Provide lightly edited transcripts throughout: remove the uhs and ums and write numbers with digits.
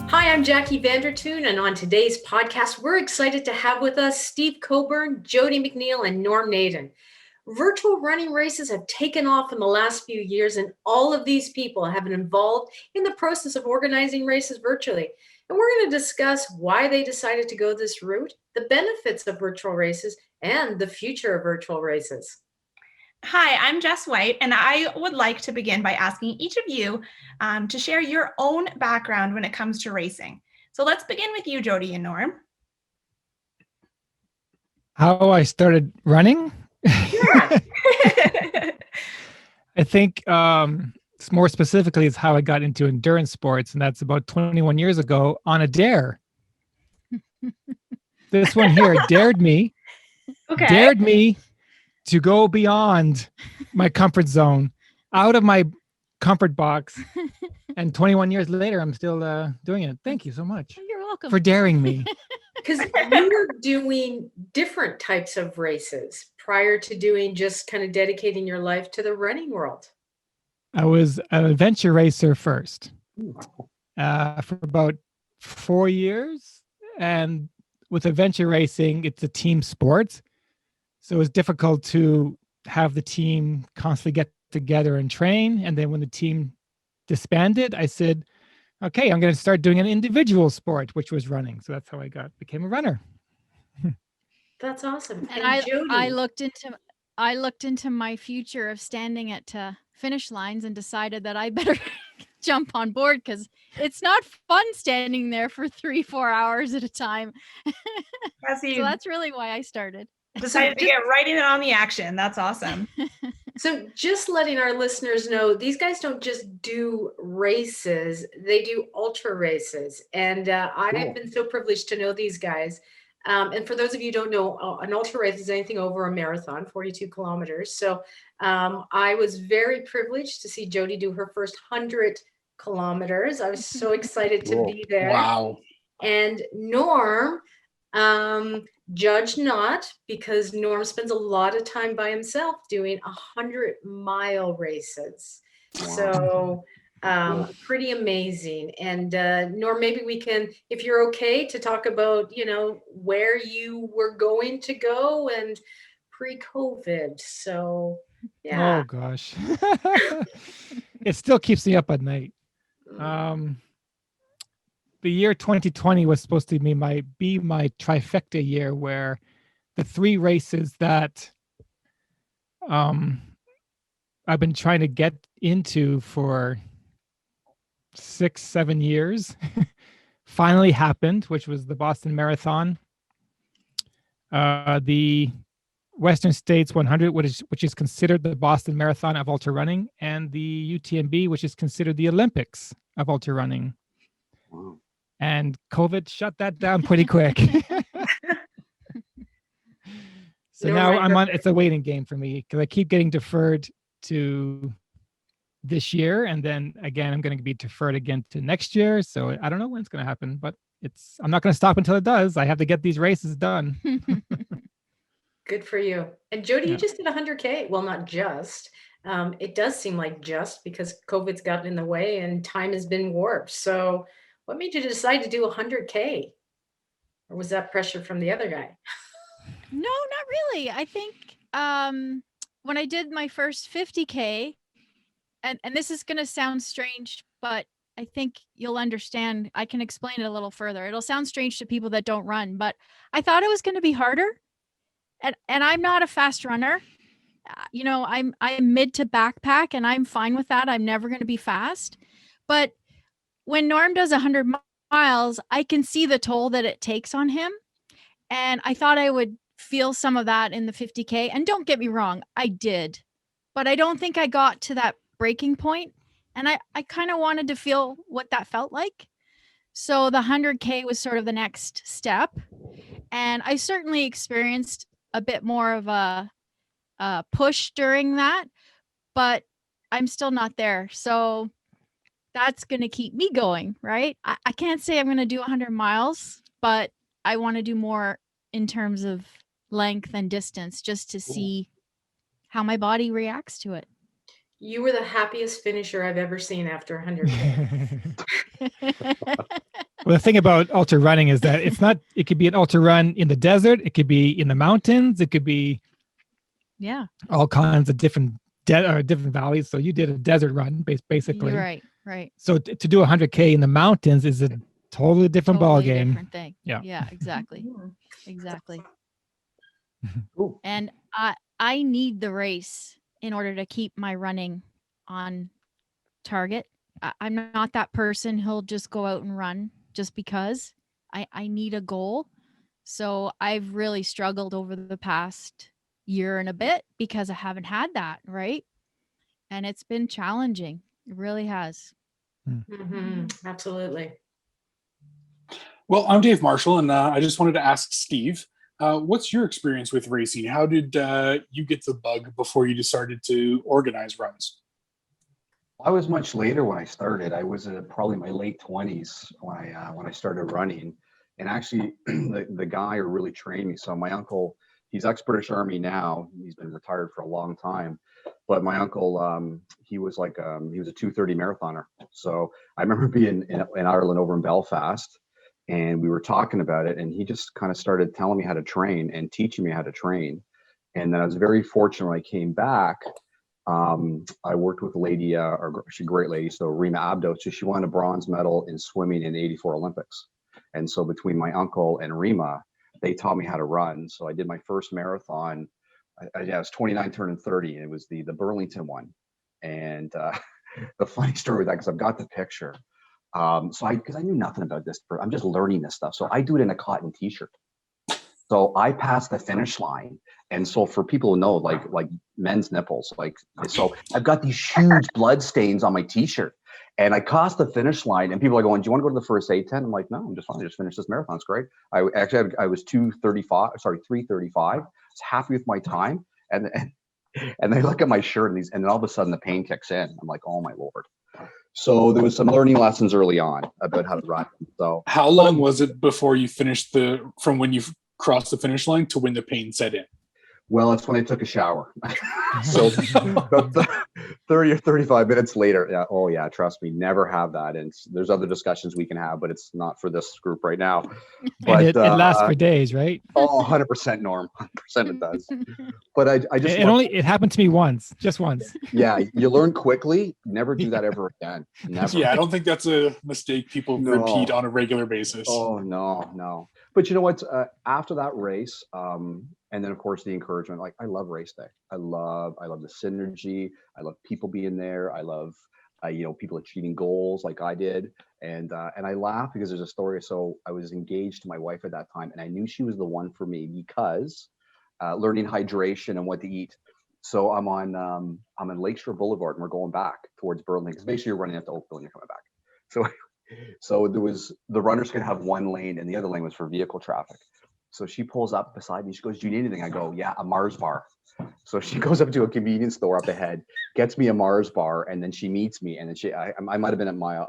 Hi, I'm Jackie Vandertoon, and on today's podcast, we're excited to have with us Steve Coburn, Jodi McNeill, and Norm Nadon. Virtual running races have taken off in the last few years, and all of these people have been involved in the process of organizing races virtually. And we're going to discuss why they decided to go this route, the benefits of virtual races, and the future of virtual races. Hi, I'm Jess White, and I would like to begin by asking each of you to share your own background when it comes to racing. So let's begin with you, Jodi and Norm. How I started running? Yeah. I think more specifically is how I got into endurance sports, and that's about 21 years ago on a dare. This one here dared me to go beyond my comfort zone, out of my comfort box. And 21 years later, I'm still doing it. Thank you so much. You're welcome for daring me. Because you were doing different types of races prior to doing just kind of dedicating your life to the running world. I was an adventure racer first for about 4 years. And with adventure racing, it's a team sport. So it was difficult to have the team constantly get together and train. And then when the team disbanded, I said, okay, I'm going to start doing an individual sport, which was running. So that's how I became a runner. That's awesome. And I looked into my future of standing at finish lines and decided that I better jump on board because it's not fun standing there for 3-4 hours at a time. So that's really why I started. Decided to get right in on the action. That's awesome. So just letting our listeners know, these guys don't just do races, they do ultra races. And I have been so privileged to know these guys. And for those of you who don't know, an ultra race is anything over a marathon, 42 kilometers. So I was very privileged to see Jodi do her first 100 kilometers. I was so excited to be there. Wow. And Norm, judge not, because Norm spends a lot of time by himself doing 100-mile races. Wow. So pretty amazing. And Norm, maybe we can, if you're okay, to talk about, where you were going to go and pre-COVID. So yeah. Oh gosh. It still keeps me up at night. The year 2020 was supposed to be my trifecta year, where the 3 races that I've been trying to get into for 6-7 years finally happened, which was the Boston Marathon, the Western States 100, which is considered the Boston Marathon of ultra running, and the UTMB, which is considered the Olympics of ultra running. Wow. And COVID shut that down pretty quick. So now it's a waiting game for me because I keep getting deferred to this year. And then again, I'm going to be deferred again to next year. So I don't know when it's going to happen, but I'm not going to stop until it does. I have to get these races done. Good for you. And Jodi, you just did 100K. Well, not just. It does seem like just because COVID's gotten in the way and time has been warped. So what made you decide to do 100K? Or was that pressure from the other guy? No, not really. I think when I did my first 50K, and this is going to sound strange, but I think you'll understand. I can explain it a little further. It'll sound strange to people that don't run, but I thought it was going to be harder. And I'm not a fast runner. I'm mid to backpack, and I'm fine with that. I'm never going to be fast. But when Norm does 100 miles, I can see the toll that it takes on him. And I thought I would feel some of that in the 50K. And don't get me wrong, I did. But I don't think I got to that breaking point. And I kind of wanted to feel what that felt like. So the 100K was sort of the next step. And I certainly experienced a bit more of a push during that, but I'm still not there. So that's going to keep me going, right? I can't say I'm going to do 100 miles, but I want to do more in terms of length and distance, just to see how my body reacts to it. You were the happiest finisher I've ever seen after 100K. Well, the thing about ultra running is that it could be an ultra run in the desert, it could be in the mountains, it could be Yeah, all kinds of different different valleys. So you did a desert run basically. you're right. Right. So to do 100K in the mountains is a totally different ball Totally game. different thing. Yeah. Yeah, exactly. Exactly. Ooh. And I need the race in order to keep my running on target. I'm not that person who'll just go out and run just because. I need a goal. So I've really struggled over the past year and a bit because I haven't had that, right? And it's been challenging. It really has. Absolutely. Well, I'm Dave Marshall, and I just wanted to ask Steve, what's your experience with racing? How did you get the bug before you decided to organize runs? I was much later when I started. I was probably my late 20s when I started running. And actually, the guy who really trained me. So my uncle, he's ex-British Army now. He's been retired for a long time. But my uncle, he was a 2:30 marathoner. So I remember being in Ireland over in Belfast, and we were talking about it. And he just kind of started telling me how to train and teaching me how to train. And then I was very fortunate when I came back. I worked with a lady, she's a great lady, so Rima Abdo. So she won a bronze medal in swimming in the '84 Olympics. And so between my uncle and Rima, they taught me how to run. So I did my first marathon. I was 29 turning 30, and it was the Burlington one. And the funny story with that, because I've got the picture. Because I knew nothing about this, I'm just learning this stuff. So I do it in a cotton t-shirt. So I passed the finish line. And so for people who know, like men's nipples, so I've got these huge blood stains on my t-shirt. And I crossed the finish line, and people are going, "Do you want to go to the first 8:10?" I'm like, "No, I'm just fine. I just finished this marathon. It's great." I was 3:35. I was happy with my time. And they look at my shirt, and then all of a sudden the pain kicks in. I'm like, "Oh my Lord." So there was some learning lessons early on about how to run. So how long was it before you finished from when you crossed the finish line to when the pain set in? Well, it's when I took a shower. So 30 or 35 minutes later, yeah, oh yeah, trust me, never have that. And there's other discussions we can have, but it's not for this group right now. But And it lasts for days, right? Oh, 100% Norm, 100% it does. But I just it happened to me once, just once. Yeah, you learn quickly. Never do that ever again. Never. Yeah, I don't think that's a mistake people repeat on a regular basis. Oh no. But you know what? After that race, and then of course the encouragement. Like I love race day. I love the synergy. I love people being there. I love people achieving goals like I did. And I laugh because there's a story. So I was engaged to my wife at that time, and I knew she was the one for me because learning hydration and what to eat. So I'm on Lakeshore Boulevard, and we're going back towards Burlington because basically you're running up to Oakville and you're coming back. So the runners could have one lane, and the other lane was for vehicle traffic. So she pulls up beside me. She goes, "Do you need anything?" I go, "Yeah, a Mars bar." So she goes up to a convenience store up ahead, gets me a Mars bar, and then she meets me. And then I might have been at my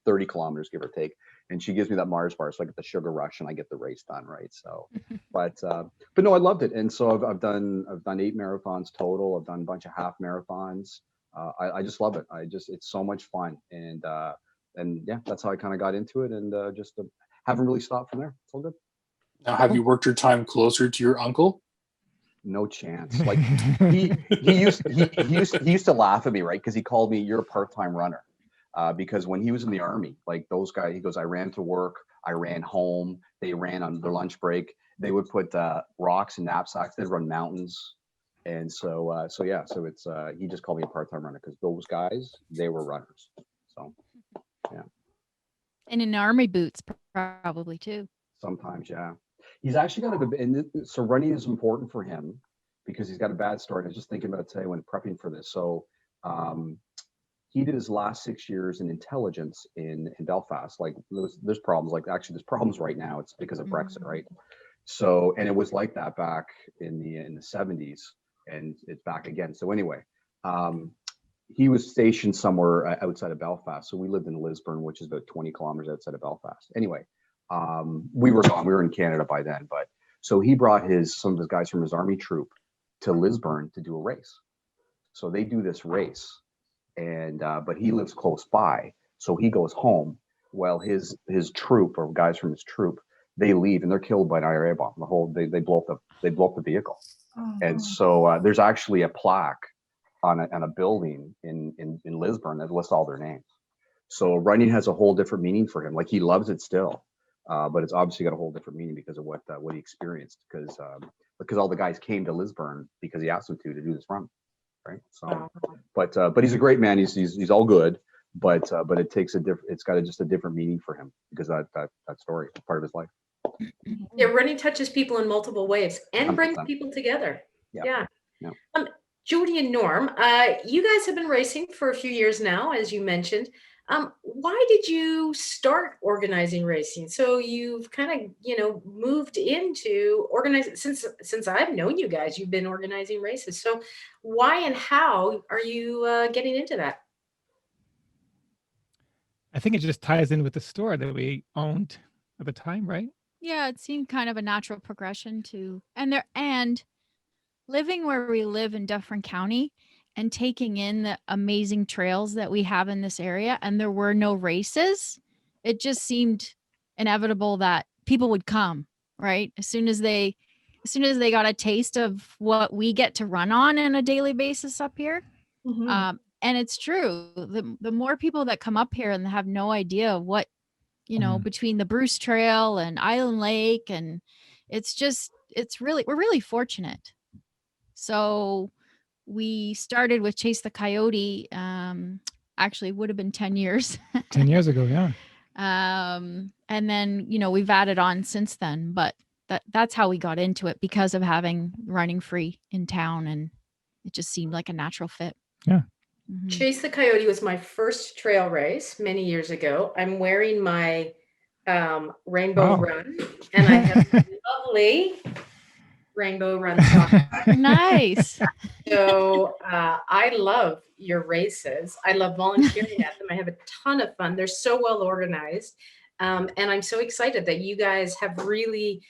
30 kilometers, give or take. And she gives me that Mars bar. So I get the sugar rush and I get the race done, right? So, but no, I loved it. And so I've done 8 marathons total. I've done a bunch of half marathons. I just love it. It's so much fun. And yeah, that's how I kind of got into it, and just haven't really stopped from there. It's all good. Now, have you worked your time closer to your uncle? No chance. Like he used to laugh at me, right? Because he called me, "You're a part-time runner," because when he was in the Army, like those guys, he goes, "I ran to work, I ran home. They ran on their lunch break. They would put rocks in knapsacks. They'd run mountains." And so it's he just called me a part-time runner because those guys, they were runners. So yeah. And in army boots, probably too. Sometimes, yeah. He's actually got so running is important for him because he's got a bad start. I was just thinking about it today when prepping for this. So he did his last 6 years in intelligence in Belfast. Like there's problems. Like actually there's problems right now. It's because of Brexit, right? So, and it was like that back in the 70s, and it's back again. So anyway, he was stationed somewhere outside of Belfast. So we lived in Lisburn, which is about 20 kilometers outside of Belfast. Anyway, we were gone. We were in Canada by then. But So he brought some of his guys from his army troop to Lisburn to do a race. So they do this race, and but he lives close by, so he goes home. Well, his troop, or guys from his troop, they leave and they're killed by an IRA bomb. They blow up the vehicle. And so there's actually a plaque on a building in Lisburn that lists all their names. So running has a whole different meaning for him. Like, he loves it still, but it's obviously got a whole different meaning because of what he experienced. Because all the guys came to Lisburn because he asked them to do this run, right? So, but he's a great man. He's all good, but it takes it's got just a different meaning for him because that story is part of his life. Yeah, running touches people in multiple ways and brings 100%. people together. Yeah. Jodi and Norm, you guys have been racing for a few years now, as you mentioned. Why did you start organizing racing? So you've kind of, moved into organizing since I've known you guys, you've been organizing races. So why and how are you getting into that? I think it just ties in with the store that we owned at the time, right? Yeah, it seemed kind of a natural progression to, and living where we live in Dufferin County and taking in the amazing trails that we have in this area, and there were no races, it just seemed inevitable that people would come, right? As soon as they got a taste of what we get to run on a daily basis up here. Mm-hmm. And it's true. The more people that come up here and have no idea what, between the Bruce Trail and Island Lake, and we're really fortunate. So we started with Chase the Coyote. Actually, it would have been 10 years. 10 years ago, yeah. And then, we've added on since then, but that's how we got into it, because of having running free in town, and it just seemed like a natural fit. Yeah. Mhm. Chase the Coyote was my first trail race many years ago. I'm wearing my Rainbow Wow. Run, and I have a lovely Rainbow Run sock. Nice. So I love your races. I love volunteering at them. I have a ton of fun. They're so well organized. And I'm so excited that you guys have really,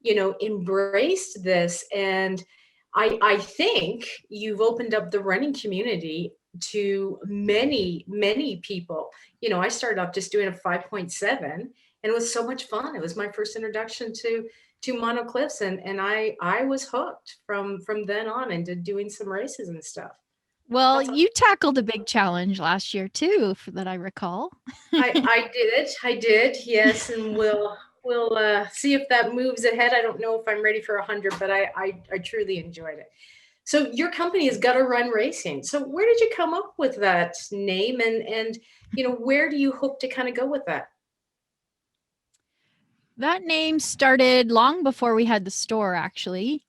embraced this. And I think you've opened up the running community to many, many people. I started off just doing a 5.7, and it was so much fun. It was my first introduction to monocliffs, and I was hooked from then on into doing some races and stuff. Well, That's you tackled a big challenge last year too, that I recall. I did, yes, and we'll see if that moves ahead. I don't know if I'm ready for 100, but I truly enjoyed it. So your company has Gotta Run Racing. So where did you come up with that name, and where do you hope to kind of go with that? That name started long before we had the store, actually.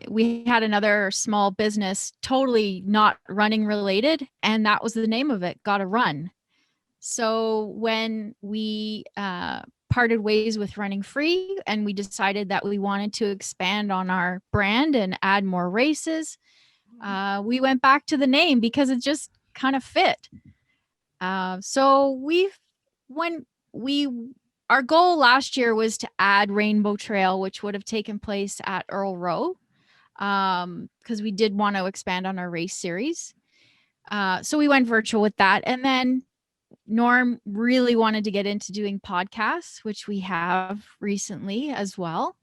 We had another small business, totally not running related, and that was the name of it, Gotta Run. So when we parted ways with Running Free, and we decided that we wanted to expand on our brand and add more races, we went back to the name because it just kind of fit. So our goal last year was to add Rainbow Trail, which would have taken place at Earl Row, because we did want to expand on our race series. So we went virtual with that. And then Norm really wanted to get into doing podcasts, which we have recently as well.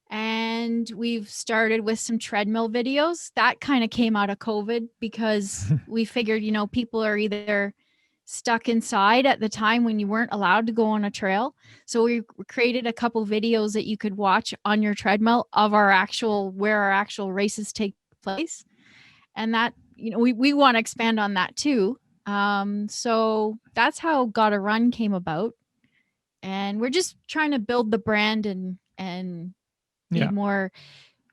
And we've started with some treadmill videos. That kind of came out of COVID because we figured, people are either stuck inside at the time when you weren't allowed to go on a trail. So we created a couple videos that you could watch on your treadmill of where our actual races take place. And that, we want to expand on that too. So that's how Gotta Run came about. And we're just trying to build the brand and be Yeah. more,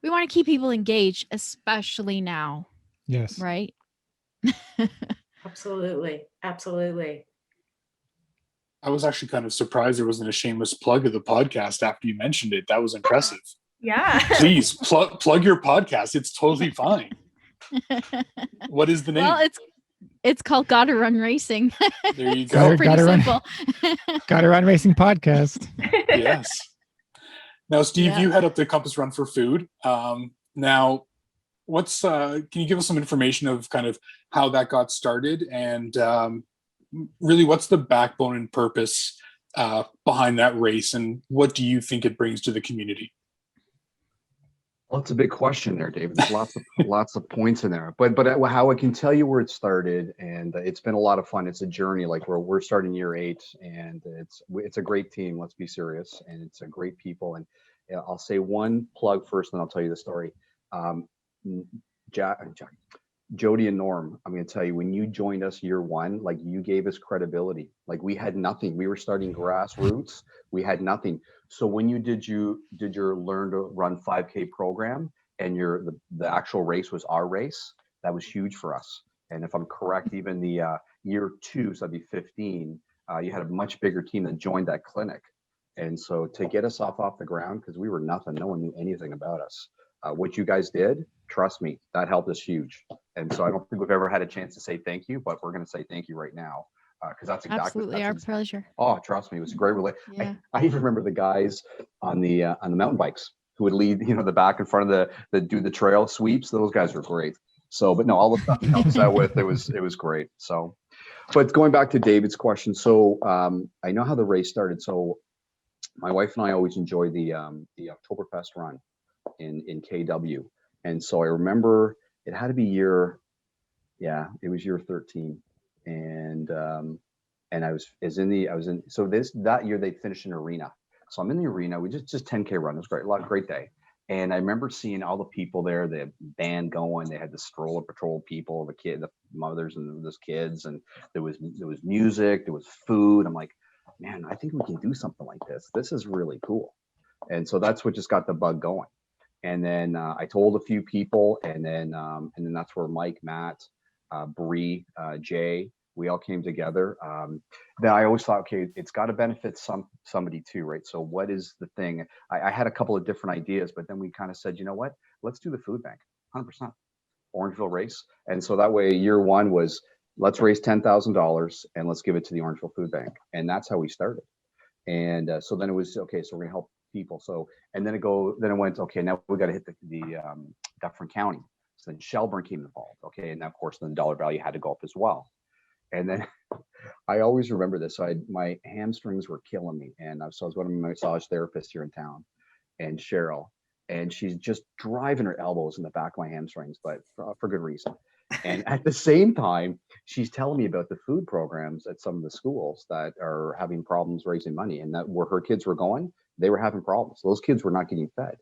we want to keep people engaged, especially now. Yes. Right. Absolutely. I was actually kind of surprised there wasn't a shameless plug of the podcast after you mentioned it. That was impressive. Yeah. Please plug your podcast. It's totally fine. What is the name? Well, it's called Gotta Run Racing. There you go. Pretty simple. Gotta Run Racing podcast. Yes. Now, Steve, Yeah. you head up the Compass Run for food. Now, what's can you give us some information of kind of how that got started, and really what's the backbone and purpose behind that race, and what do you think it brings to the community? Well, it's a big question there, David. There's lots of points in there, but how I can tell you where it started, and it's been a lot of fun. It's a journey. Like we're starting year 8, and it's a great team. Let's be serious, and it's a great people. And I'll say one plug first, and I'll tell you the story. Um, Jodi and Norm, I'm going to tell you, when you joined us year 1, like you gave us credibility. Like we had nothing. We were starting grassroots. We had nothing. So when you did your learn to run 5K program, and the actual race was our race, that was huge for us. And if I'm correct, even the year 2, so that'd be 15, you had a much bigger team that joined that clinic. And so to get us off the ground, because we were nothing, no one knew anything about us. What you guys did, trust me, that helped us huge. And so I don't think we've ever had a chance to say thank you, but we're going to say thank you right now, because that's exactly Absolutely, our pleasure. Oh, trust me, it was a great Yeah. I even remember the guys on the mountain bikes who would lead, the back in front of the do the trail sweeps. Those guys were great. So, but no, all the stuff he helped us out with, it was great. So, but going back to David's question, so I know how the race started. So my wife and I always enjoy the Oktoberfest run in KW. And so I remember it had to be it was year 13. And I was in, so that year they finished an arena. So I'm in the arena, we just 10K run. It was great, great day. And I remember seeing all the people there, the band going, they had the stroller patrol people, the mothers and those kids, and there was music, there was food. I'm like, man, I think we can do something like this. This is really cool. And so that's what just got the bug going. And then I told a few people, and then that's where Mike, Matt, Bree, Jay, we all came together. Then I always thought, okay, it's got to benefit somebody too, right? So what is the thing? I had a couple of different ideas, but then we kind of said, you know what? Let's do the food bank, 100%, Orangeville race. And so that way, year 1 was let's raise $10,000 and let's give it to the Orangeville Food Bank, and that's how we started. And so then it was okay. So we're gonna help people. So and then it went okay. Now we got to hit the Dufferin County. So then Shelburne came involved. Okay, and of course then the dollar value had to go up as well. And then I always remember this. So my hamstrings were killing me, and so I was going to my massage therapist here in town, and Cheryl, and she's just driving her elbows in the back of my hamstrings, but for good reason. And at the same time, she's telling me about the food programs at some of the schools that are having problems raising money, and that where her kids were going, they were having problems. Those kids were not getting fed.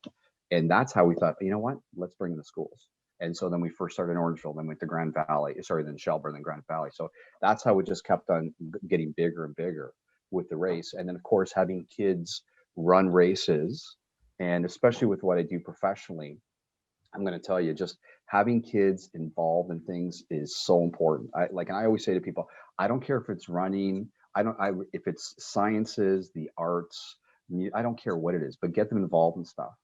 And that's how we thought, you know what, let's bring in the schools. And so then we first started in Orangeville, then went to Grand Valley, then Shelburne, then Grand Valley. So that's how it just kept on getting bigger and bigger with the race. And then of course, having kids run races, and especially with what I do professionally, I'm going to tell you, just having kids involved in things is so important. And I always say to people, I don't care if it's running, if it's sciences, the arts, I don't care what it is, but get them involved in stuff.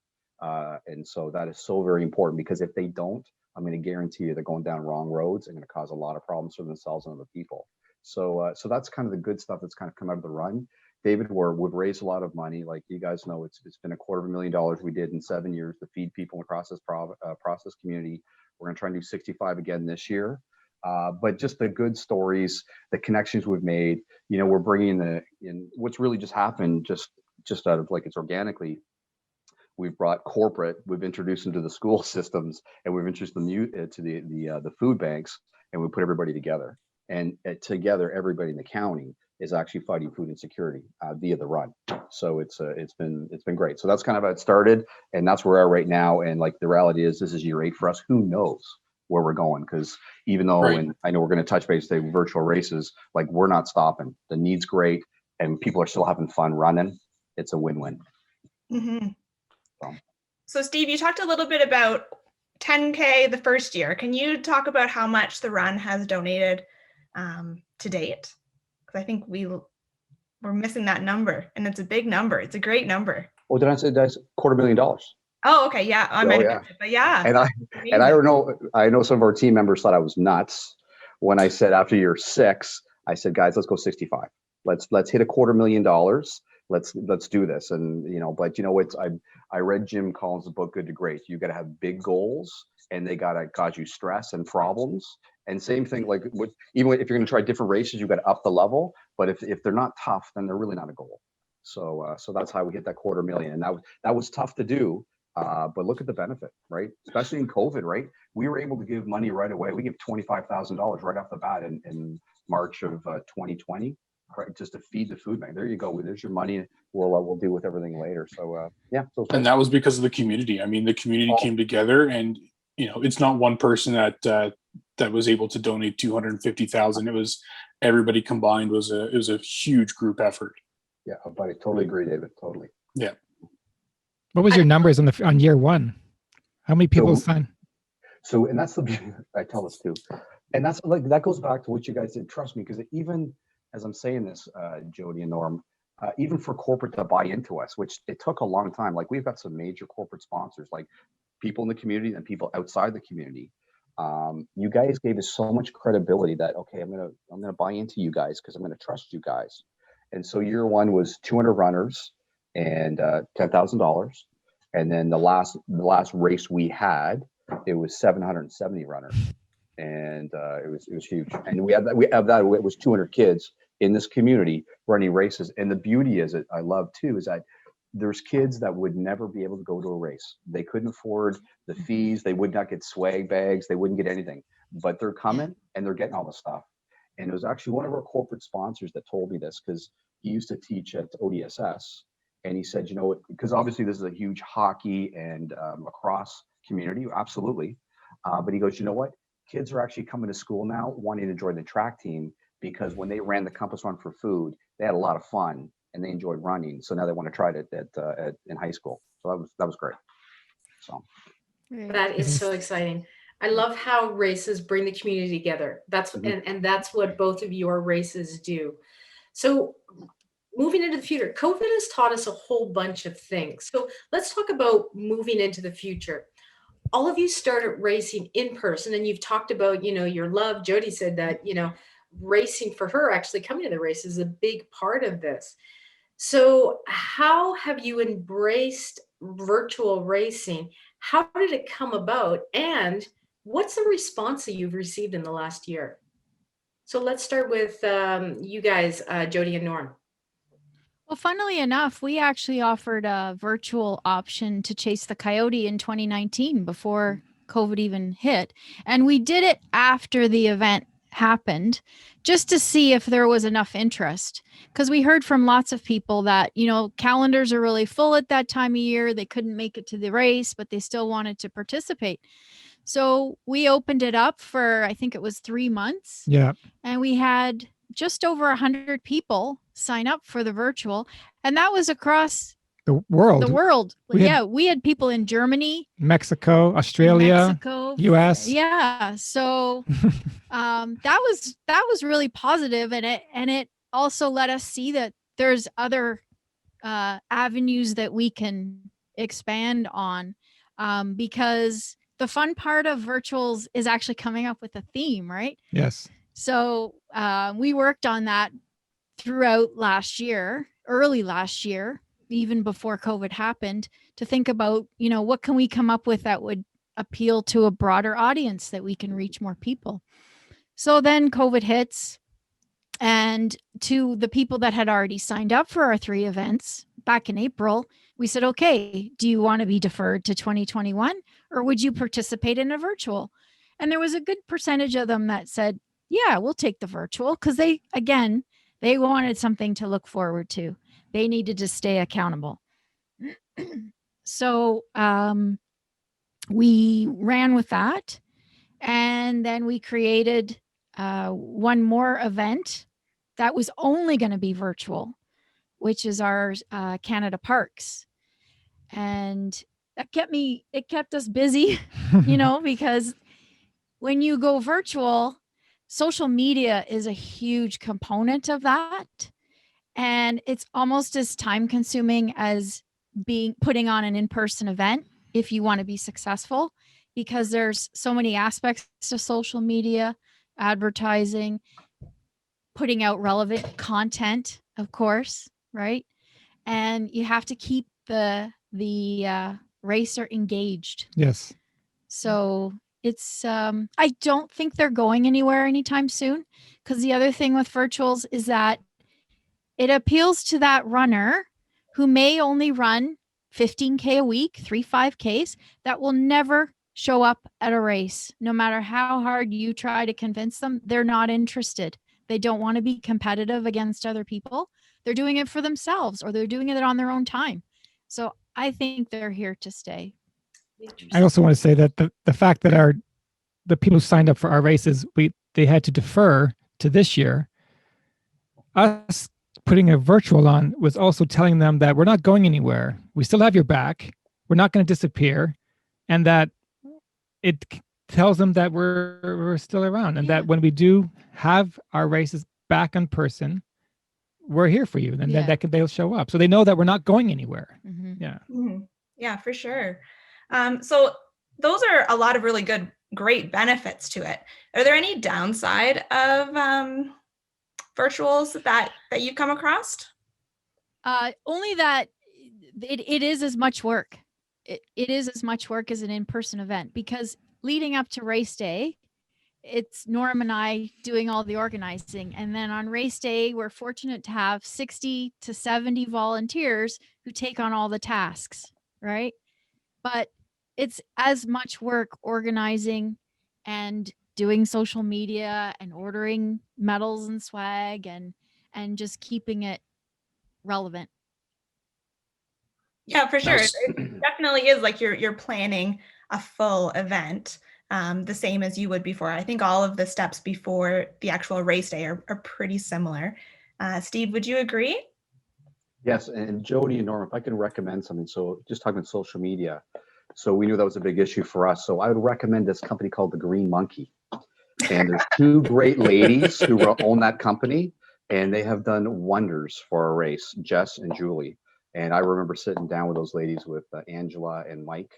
And so that is so very important, because if they don't, I'm going to guarantee you they're going down wrong roads and going to cause a lot of problems for themselves and other people. So that's kind of the good stuff that's kind of come out of the run. David would raise a lot of money. Like you guys know, it's been $250,000 we did in 7 years to feed people across this process community. We're going to try and do 65 again this year. But just the good stories, the connections we've made, we're bringing in what's really just happened just out of it's organically. We've brought corporate, we've introduced them to the school systems, and we've introduced them to the food banks, and we put everybody together. And together, everybody in the county is actually fighting food insecurity via the run. So it's been great. So that's kind of how it started, and that's where we are right now. And the reality is, this is year 8 for us. Who knows where we're going? Because even though, Right. and I know we're going to touch base today, virtual races, we're not stopping. The need's great, and people are still having fun running. It's a win-win. Mm-hmm. So Steve, you talked a little bit about 10K the first year. Can you talk about how much the run has donated to date? Because I think we're missing that number, and it's a big number. It's a great number. Well, did I say that's $250,000? Oh, okay, yeah, I might have missed it, but yeah. And I know some of our team members thought I was nuts when I said after year 6, I said, guys, let's go 65. Let's hit $250,000. Let's do this. And but I read Jim Collins' book, Good to Great. You got to have big goals, and they got to cause you stress and problems. And same thing, like even if you're going to try different races, you got to up the level. But if they're not tough, then they're really not a goal. So that's how we hit that $250,000, and that was tough to do. But look at the benefit, right? Especially in COVID, right? We were able to give money right away. We gave $25,000 right off the bat in March of 2020, right? Just to feed the food bank. There you go. There's your money. We'll deal with everything later. So yeah. And that was because of the community. I mean, the community came together, and it's not one person that was able to donate $250,000. It was everybody combined. It was a huge group effort. Yeah, buddy, totally agree, David. Totally. Yeah. What was your numbers on year one? How many people signed? So, and that's the beauty. I tell this too, and that's like that goes back to what you guys did. Trust me, because even as I'm saying this, Jodi and Norm, even for corporate to buy into us, which it took a long time. Like we've got some major corporate sponsors, like people in the community and people outside the community. You guys gave us so much credibility that okay, I'm gonna buy into you guys because I'm gonna trust you guys. And so year one was 200 runners and $10,000, and then the last race we had, it was 770 runners, and it was huge. And we have that it was 200 kids in this community running races. And the beauty is, I love too, is that there's kids that would never be able to go to a race. They couldn't afford the fees. They would not get swag bags. They wouldn't get anything, but they're coming and they're getting all the stuff. And it was actually one of our corporate sponsors that told me this, because he used to teach at ODSS. And he said, because obviously this is a huge hockey and lacrosse community, absolutely. But he goes, you know what? Kids are actually coming to school now wanting to join the track team, because when they ran the Compass Run for food, they had a lot of fun and they enjoyed running. So now they want to try it in high school. So that was great. So that is so exciting. I love how races bring the community together. And that's what both of your races do. So moving into the future, COVID has taught us a whole bunch of things. So let's talk about moving into the future. All of you started racing in person, and you've talked about, your love. Jodi said that, racing for her, actually coming to the race, is a big part of this. So how have you embraced virtual racing? How did it come about? And what's the response that you've received in the last year? So let's start with you guys, Jodi and Norm. Well, funnily enough, we actually offered a virtual option to Chase the Coyote in 2019 before COVID even hit. And we did it after the event happened, just to see if there was enough interest. Because we heard from lots of people that, calendars are really full at that time of year. They couldn't make it to the race, but they still wanted to participate. So we opened it up for, I think it was 3 months. Yeah. And we had just over 100 people sign up for the virtual. And that was across the world. We had people in Germany, Mexico, Australia, US. Yeah. So that was really positive. And it also let us see that there's other avenues that we can expand on, because the fun part of virtuals is actually coming up with a theme, right? Yes. So we worked on that throughout early last year, even before COVID happened, to think about, what can we come up with that would appeal to a broader audience, that we can reach more people. So then COVID hits, and to the people that had already signed up for our 3 events back in April, we said, okay, do you want to be deferred to 2021, or would you participate in a virtual? And there was a good percentage of them that said, yeah, we'll take the virtual, because they wanted something to look forward to. They needed to stay accountable. So we ran with that. And then we created one more event that was only going to be virtual, which is our Canada Parks. And it kept us busy, because when you go virtual, social media is a huge component of that. And it's almost as time consuming as putting on an in-person event if you want to be successful, because there's so many aspects to social media, advertising, putting out relevant content, of course, right? And you have to keep the the racer engaged. Yes. So it's I don't think they're going anywhere anytime soon, because the other thing with virtuals is that it appeals to that runner who may only run 15K a week, 3 5Ks, that will never show up at a race. No matter how hard you try to convince them, they're not interested. They don't want to be competitive against other people. They're doing it for themselves, or they're doing it on their own time. So I think they're here to stay. I also want to say that the fact that the people who signed up for our races, they had to defer to this year. Us putting a virtual on was also telling them that we're not going anywhere. We still have your back. We're not going to disappear, and that it tells them that we're still around, and that when we do have our races back in person, we're here for you, and then they'll show up. So they know that we're not going anywhere. Mm-hmm. Yeah. Mm-hmm. Yeah, for sure. So those are a lot of really great benefits to it. Are there any downside of virtuals that you've come across? Only that it is as much work. It is as much work as an in-person event, because leading up to race day, it's Norm and I doing all the organizing. And then on race day, we're fortunate to have 60 to 70 volunteers who take on all the tasks, right? But it's as much work organizing and doing social media and ordering medals and swag and just keeping it relevant. Yeah, for sure. Nice. It definitely is like you're planning a full event, the same as you would before. I think all of the steps before the actual race day are pretty similar. Steve, would you agree? Yes, and Jodi and Norm, if I can recommend something, so just talking about social media. So we knew that was a big issue for us. So I would recommend this company called the Green Monkey. And there's two great ladies who own that company, and they have done wonders for our race, Jess and Julie. And I remember sitting down with those ladies with Angela and Mike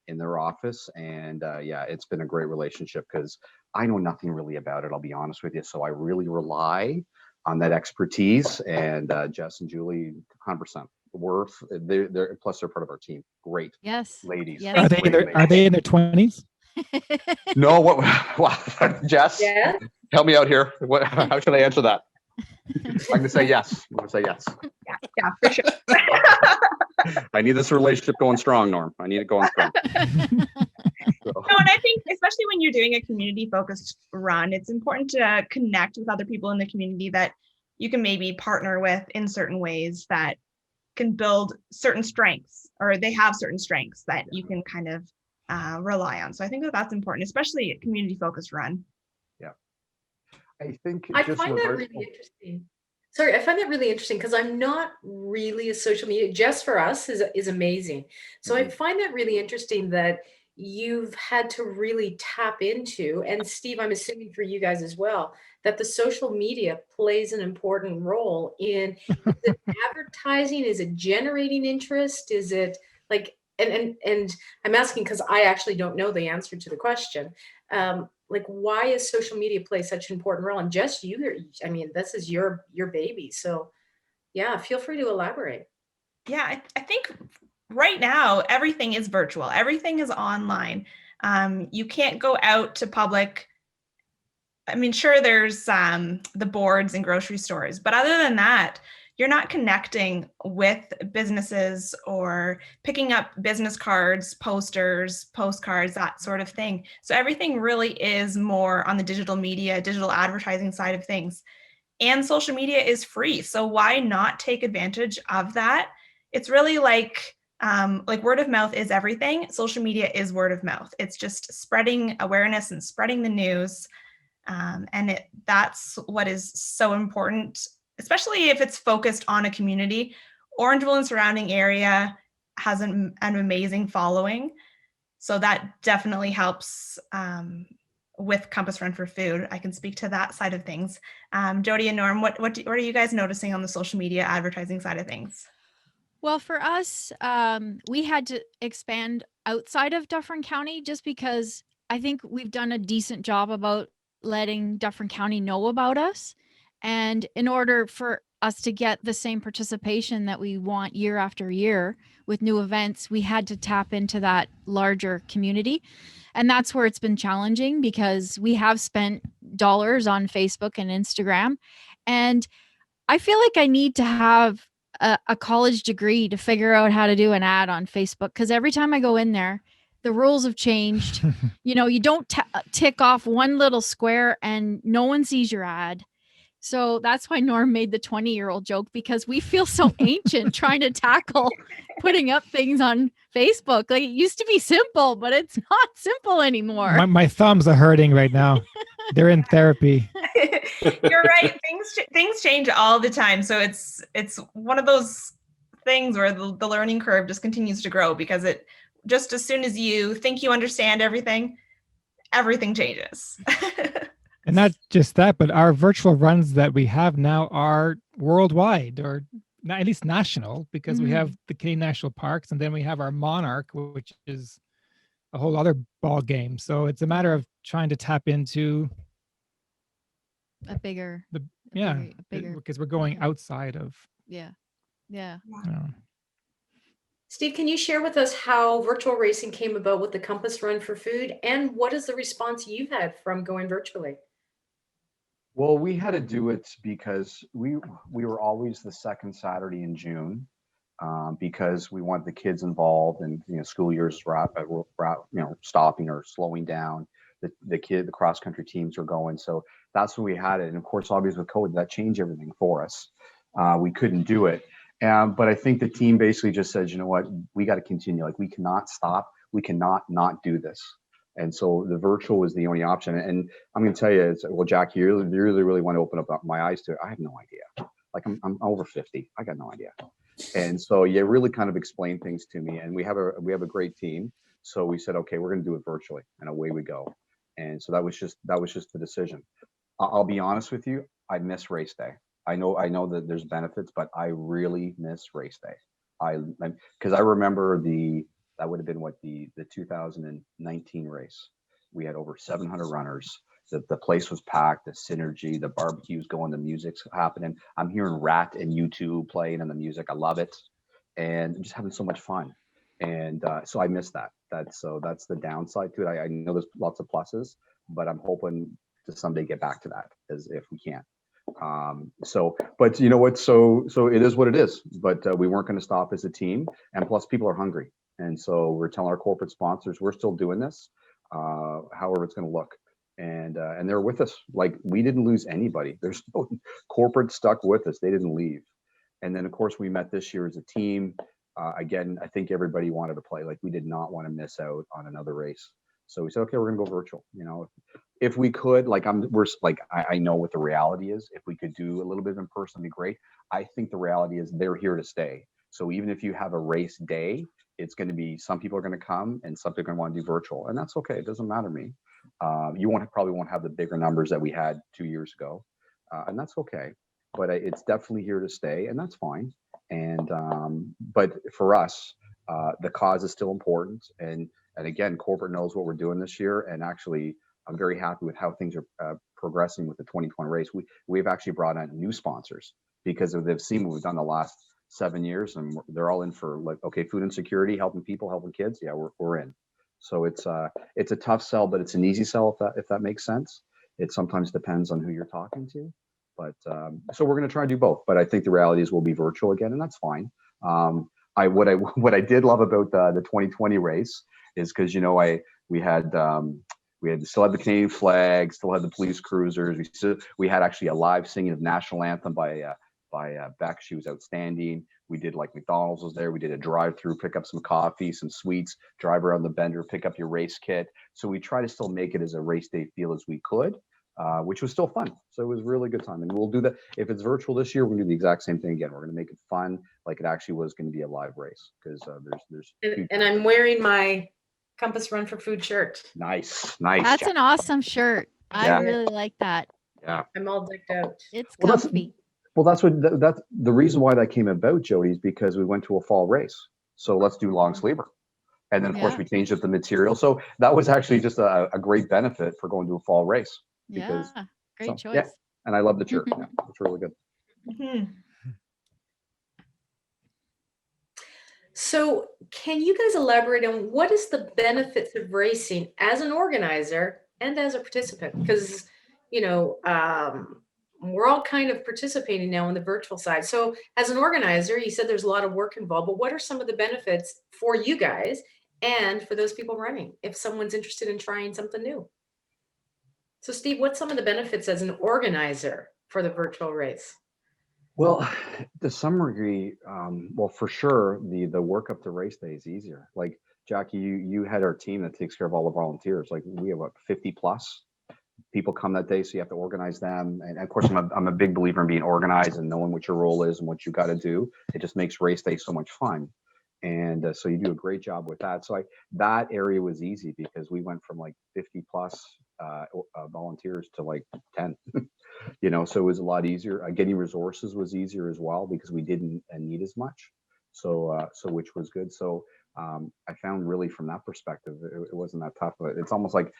in their office. And yeah, it's been a great relationship because I know nothing really about it, I'll be honest with you. So I really rely on that expertise. And Jess and Julie, 100% worth. They're plus they're part of our team. Great. Yes. Ladies. Yes. Are they in their 20s? No, what, Jess? Yeah. Help me out here. How should I answer that? I'm going to say yes. I'm going to say yes. Yeah, for sure. I need this relationship going strong, Norm. I need it going strong. So. No, and I think especially when you're doing a community-focused run, it's important to connect with other people in the community that you can maybe partner with in certain ways that can build certain strengths, or they have certain strengths that you can kind of rely on. So I think that's important, especially a community-focused run. Yeah. I find that really interesting. Sorry, I find that really interesting because I'm not really a social media. Just for us is amazing. So I find that really interesting that you've had to really tap into, and Steve, I'm assuming for you guys as well, that the social media plays an important role in is it advertising? Is it generating interest? Is it like, and I'm asking because I actually don't know the answer to the question. Like, why is social media play such an important role? And just I mean, this is your baby. So yeah, feel free to elaborate. Yeah, I think right now, everything is virtual. Everything is online. You can't go out to public. I mean, sure, there's the boards and grocery stores, but other than that, you're not connecting with businesses or picking up business cards, posters, postcards, that sort of thing. So everything really is more on the digital media, digital advertising side of things. And social media is free. So why not take advantage of that? It's really like word of mouth is everything. Social media is word of mouth. It's just spreading awareness and spreading the news. And that's what is so important, especially if it's focused on a community. Orangeville and surrounding area has an amazing following. So that definitely helps with Compass Run for Food. I can speak to that side of things. Jodi and Norm, what are you guys noticing on the social media advertising side of things? Well, for us, we had to expand outside of Dufferin County just because I think we've done a decent job about letting Dufferin County know about us. And in order for us to get the same participation that we want year after year with new events, we had to tap into that larger community. And that's where it's been challenging, because we have spent dollars on Facebook and Instagram. And I feel like I need to have a college degree to figure out how to do an ad on Facebook, because every time I go in there, the rules have changed. You know, you don't tick off one little square and no one sees your ad. So that's why Norm made the 20-year-old joke, because we feel so ancient trying to tackle putting up things on Facebook. Like, it used to be simple, but it's not simple anymore. My thumbs are hurting right now. They're in therapy. You're right. Things change all the time. So it's one of those things where the learning curve just continues to grow, because it just, as soon as you think you understand everything changes. And not just that, but our virtual runs that we have now are worldwide, or at least national, because we have the Canadian National Parks, and then we have our Monarch, which is a whole other ball game. So it's a matter of trying to tap into a bigger, because we're going outside of. Yeah. Steve, can you share with us how virtual racing came about with the Compass Run for Food, and what is the response you've had from going virtually? Well, we had to do it because we were always the second Saturday in June, because we want the kids involved, and school years stopping or slowing down. The cross country teams are going, so that's when we had it. And of course, obviously with COVID, that changed everything for us. We couldn't do it, but I think the team basically just said, you know what, we got to continue. Like, we cannot stop. We cannot not do this. And so the virtual was the only option. And I'm going to tell you, well, Jack, you really want to open up my eyes to it. I have no idea. Like, I'm over 50. I got no idea. And so you really kind of explained things to me. And we have a great team. So we said, okay, we're going to do it virtually, and away we go. And so that was just the decision. I'll be honest with you. I miss race day. I know that there's benefits, but I really miss race day. Because I remember that would have been the 2019 race. We had over 700 runners. The place was packed, the synergy, the barbecues going, the music's happening. I'm hearing Rat and U2 playing and the music. I love it. And just having so much fun. And so I miss that. That's the downside to it. I know there's lots of pluses, but I'm hoping to someday get back to that, as if we can. But you know what? So it is what it is. But we weren't going to stop as a team. And plus, people are hungry. And so we're telling our corporate sponsors, we're still doing this, however it's going to look. And they're with us. Like, we didn't lose anybody. There's no corporate stuck with us. They didn't leave. And then, of course, we met this year as a team. Again, I think everybody wanted to play. Like, we did not want to miss out on another race. So we said, okay, we're going to go virtual. If we could, I know what the reality is. If we could do a little bit of in person, it'd be great. I think the reality is they're here to stay. So even if you have a race day, it's going to be, some people are going to come and some people are going to want to do virtual, and that's okay. It doesn't matter to me. You probably won't have the bigger numbers that we had 2 years ago, and that's okay. But it's definitely here to stay, and that's fine. And but for us, the cause is still important, and again, corporate knows what we're doing this year, and actually, I'm very happy with how things are progressing with the 2020 race. We've actually brought on new sponsors because they've seen what we've done the last 7 years, and they're all in for, like, okay, food insecurity, helping people, helping kids. Yeah, we're in. So it's a tough sell, but it's an easy sell if that makes sense. It sometimes depends on who you're talking to, but so we're going to try and do both. But I think the reality is we'll be virtual again, and that's fine. What I did love about the 2020 race is because we still had the Canadian flag, still had the police cruisers. We had actually a live singing of national anthem by Beck. She was outstanding. We did, like, McDonald's was there. We did a drive-through, pick up some coffee, some sweets, drive around the bender, pick up your race kit. So we try to still make it as a race day feel as we could, which was still fun. So it was a really good time. And we'll do that. If it's virtual this year, we'll do the exact same thing again. We're going to make it fun, like it actually was going to be a live race, because there's. And I'm wearing my Compass Run for Food shirt. Nice. That's Jack. an awesome shirt. Yeah. I really like that. Yeah. I'm all decked out. It's Well, comfy. that's the reason why that came about, Jodi, is because we went to a fall race. So let's do long sleever. And then, of course, we changed up the material. So that was actually just a great benefit for going to a fall race. Yeah, great choice. Yeah, and I love the shirt. Yeah, it's really good. Mm-hmm. So can you guys elaborate on what is the benefits of racing as an organizer and as a participant? Because, we're all kind of participating now on the virtual side. So as an organizer, you said there's a lot of work involved, but what are some of the benefits for you guys and for those people running if someone's interested in trying something new? So Steve, what's some of the benefits as an organizer for the virtual race? Well, to some degree, well, for sure, the work up to race day is easier. Like Jackie, you had our team that takes care of all the volunteers. Like we have 50 plus people come that day, so you have to organize them. And of course, I'm a big believer in being organized and knowing what your role is and what you got to do. It just makes race day so much fun. And so you do a great job with that. So that area was easy because we went from like 50 plus volunteers to like 10. So it was a lot easier. Getting resources was easier as well because we didn't need as much. So which was good. So I found really from that perspective, it wasn't that tough. But it's almost like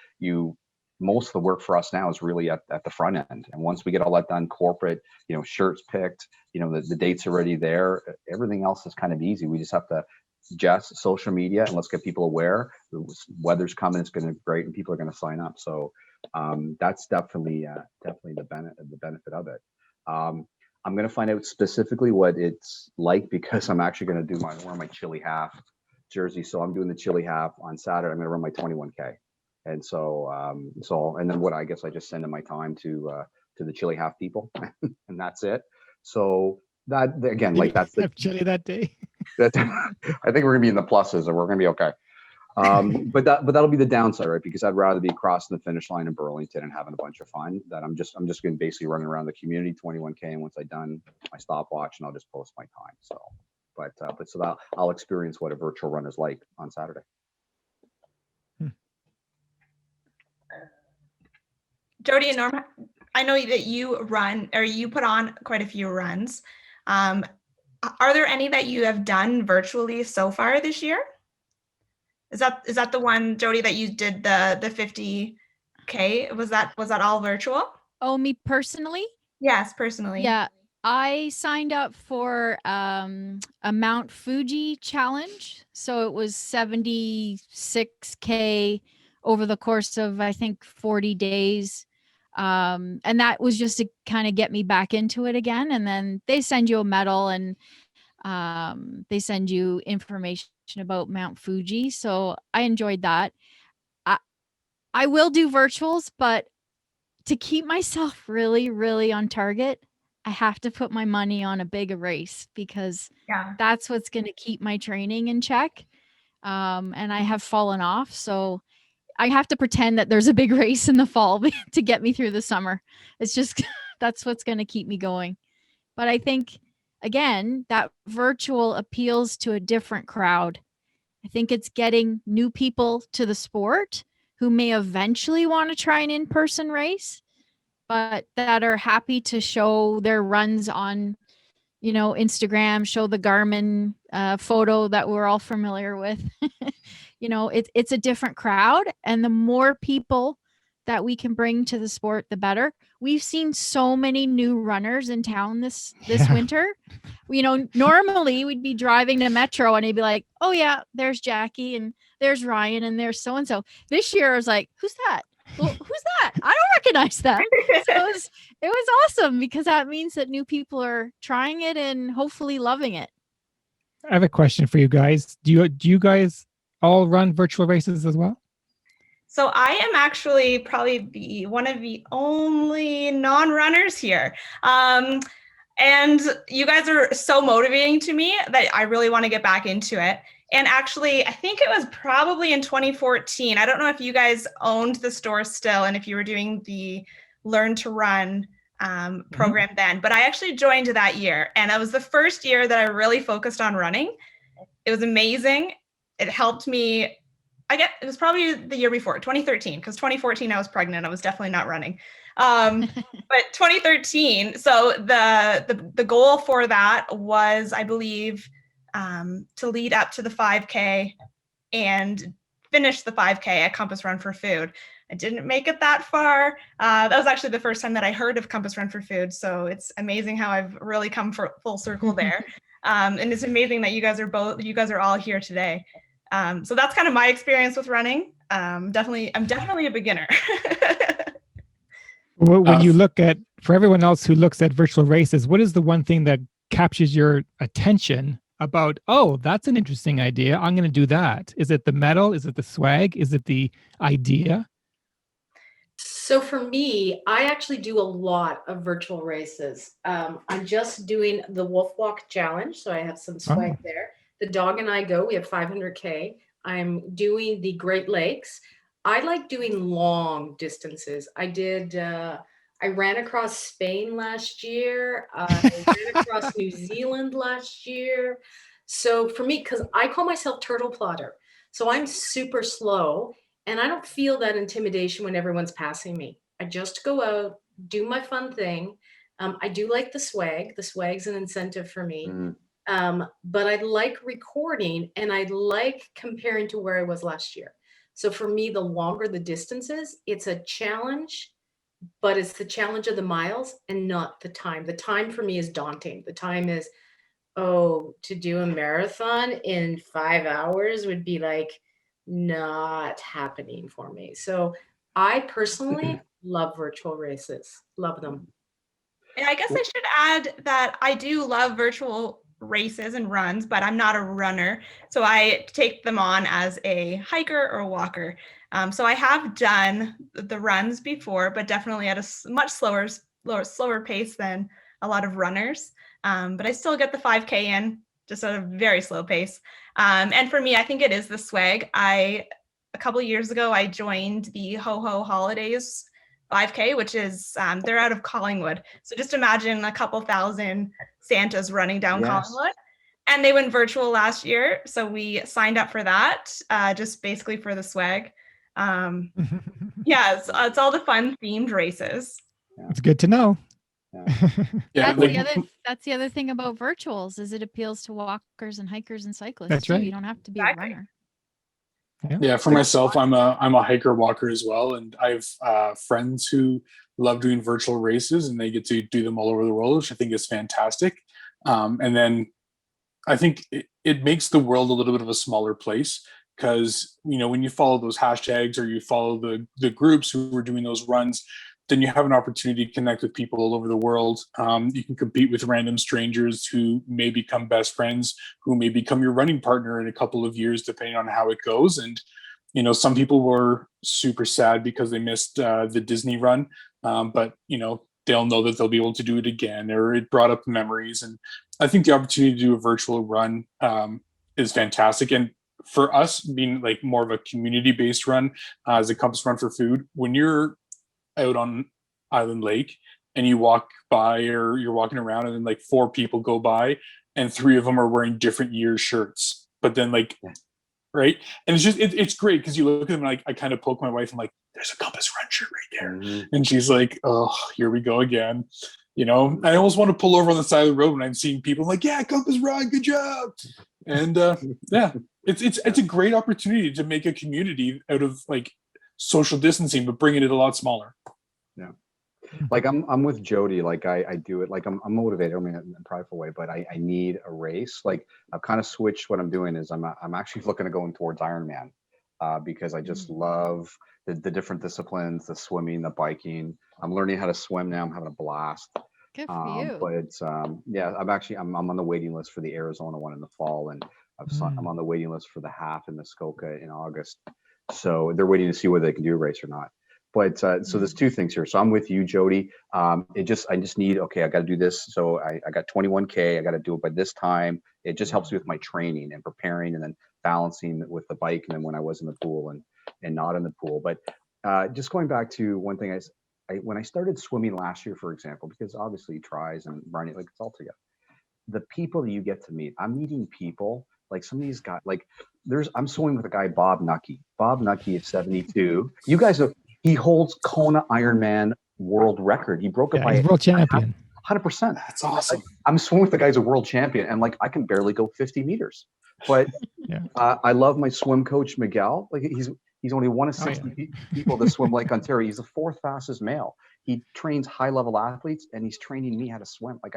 most of the work for us now is really at the front end. And once we get all that done, corporate, shirts picked, the dates already there, everything else is kind of easy. We just have to just social media and let's get people aware. The weather's coming, it's going to be great, and people are going to sign up. So that's definitely the benefit of it. I'm going to find out specifically what it's like because I'm actually going to wear my Chili Half jersey. So I'm doing the Chili Half on Saturday. I'm going to run my 21K. And so, and then I guess I just send in my time to the Chili Half people, and that's it. So that again, like that's have chili that day. I think we're gonna be in the pluses, or we're gonna be okay. But that'll be the downside, right? Because I'd rather be crossing the finish line in Burlington and having a bunch of fun. That I'm just gonna basically running around the community 21K, and once I'm done my stopwatch, and I'll just post my time. So, but so that I'll experience what a virtual run is like on Saturday. Jodi and Norm, I know that you run, or you put on quite a few runs. Are there any that you have done virtually so far this year? Is that the one, Jodi, that you did the 50K? Was that all virtual? Oh, me personally? Yes, personally. Yeah, I signed up for a Mount Fuji challenge. So it was 76K over the course of, I think, 40 days. And that was just to kind of get me back into it again. And then they send you a medal and they send you information about Mount Fuji. So I enjoyed that. I will do virtuals, but to keep myself really, really on target, I have to put my money on a big race because that's what's going to keep my training in check. And I have fallen off. So I have to pretend that there's a big race in the fall to get me through the summer. It's just, that's what's going to keep me going. But I think, again, that virtual appeals to a different crowd. I think it's getting new people to the sport who may eventually want to try an in-person race, but that are happy to show their runs on, Instagram, show the Garmin photo that we're all familiar with. It's a different crowd, and the more people that we can bring to the sport, the better. We've seen so many new runners in town this winter. Normally we'd be driving to Metro and he'd be like, oh yeah, there's Jackie and there's Ryan and there's so-and-so. This year I was like, who's that? Well, who's that? I don't recognize them. So it was awesome because that means that new people are trying it and hopefully loving it. I have a question for you guys. Do you guys all run virtual races as well? So I am actually probably one of the only non-runners here. And you guys are so motivating to me that I really want to get back into it. And actually, I think it was probably in 2014. I don't know if you guys owned the store still and if you were doing the Learn to Run program then, but I actually joined that year. And that was the first year that I really focused on running. It was amazing. It helped me. It was probably the year before, 2013, because 2014 I was pregnant. I was definitely not running. But 2013, so the goal for that was, I believe, to lead up to the 5K and finish the 5K at Compass Run for Food. I didn't make it that far. That was actually the first time that I heard of Compass Run for Food. So it's amazing how I've really come full circle there. And it's amazing that you guys are all here today. So that's kind of my experience with running. I'm definitely a beginner. When you look at, for everyone else who looks at virtual races, what is the one thing that captures your attention about, oh, that's an interesting idea, I'm going to do that? Is it the medal? Is it the swag? Is it the idea? So for me, I actually do a lot of virtual races. I'm just doing the Wolf Walk Challenge, so I have some swag there. The dog and I go, we have 500K. I'm doing the Great Lakes. I like doing long distances. I ran across Spain last year. I ran across New Zealand last year. So for me, because I call myself turtle plotter, so I'm super slow. And I don't feel that intimidation when everyone's passing me. I just go out, do my fun thing. I do like the swag. The swag's an incentive for me. But I like recording and I like comparing to where I was last year. So for me, the longer the distances, it's a challenge, but it's the challenge of the miles and not the time. The time for me is daunting. The time is, oh, to do a marathon in 5 hours would be like not happening for me. So I personally love virtual races. Love them. And I guess I should add that I do love virtual races and runs, but I'm not a runner. So I take them on as a hiker or a walker. So I have done the runs before, but definitely at a much slower pace than a lot of runners. But I still get the 5K in, just at a very slow pace. And for me, I think it is the swag. A couple of years ago, I joined the Ho Ho Holidays 5K, which is they're out of Collingwood. So just imagine a couple thousand Santas running down Collingwood. And they went virtual last year. So we signed up for that, just basically for the swag. Yeah, it's all the fun themed races. It's good to know. Yeah, that's the other thing about virtuals is it appeals to walkers and hikers and cyclists. That's too. right. You don't have to be a runner. Yeah, for myself, I'm a hiker walker as well, and I have friends who love doing virtual races, and they get to do them all over the world, which I think is fantastic. And then I think it makes the world a little bit of a smaller place because when you follow those hashtags or you follow the groups who are doing those runs, then you have an opportunity to connect with people all over the world. You can compete with random strangers who may become best friends, who may become your running partner in a couple of years, depending on how it goes. And, some people were super sad because they missed the Disney run, but, they'll know that they'll be able to do it again, or it brought up memories. And I think the opportunity to do a virtual run is fantastic. And for us being like more of a community-based run as a Compass Run for Food, when you're out on Island Lake and you walk by or you're walking around and then like 4 people go by and 3 of them are wearing different years shirts, but then right, and it's just it's great because you look at them and I kind of poke my wife and like, there's a Compass Run shirt right there, and she's like, oh, here we go again. I almost want to pull over on the side of the road when I'm seeing people. I'm like, yeah, Compass Run, good job. And yeah, it's a great opportunity to make a community out of like social distancing, but bringing it a lot smaller. Yeah, like I'm with Jodi. Like I do it. Like I'm motivated. I mean, in a prideful way, but I need a race. Like I've kind of switched. What I'm doing is I'm actually looking at going towards Ironman because I just love the different disciplines, the swimming, the biking. I'm learning how to swim now. I'm having a blast. Good for you. But it's yeah, I'm on the waiting list for the Arizona one in the fall, and I'm on the waiting list for the half in Muskoka in August. So they're waiting to see whether they can do a race or not. But so there's 2 things here. So I'm with you, Jodi. I just need, okay, I got to do this. So I got 21K. I got to do it by this time. It just helps me with my training and preparing and then balancing with the bike. And then when I was in the pool and not in the pool. But just going back to one thing, when I started swimming last year, for example, because obviously tries and running, like it's all together. The people that you get to meet, I'm meeting people like some of these guys, like I'm swimming with a guy, Bob Nucky. Bob Nucky is 72. You guys he holds Kona Ironman world record. He broke it by he's world champion. 100%. That's awesome. I'm swimming with the guy who's a world champion, and like I can barely go 50 meters. But I love my swim coach, Miguel. Like he's only one of 60 people that swim Lake Ontario. He's the 4th fastest male. He trains high level athletes, and he's training me how to swim. Like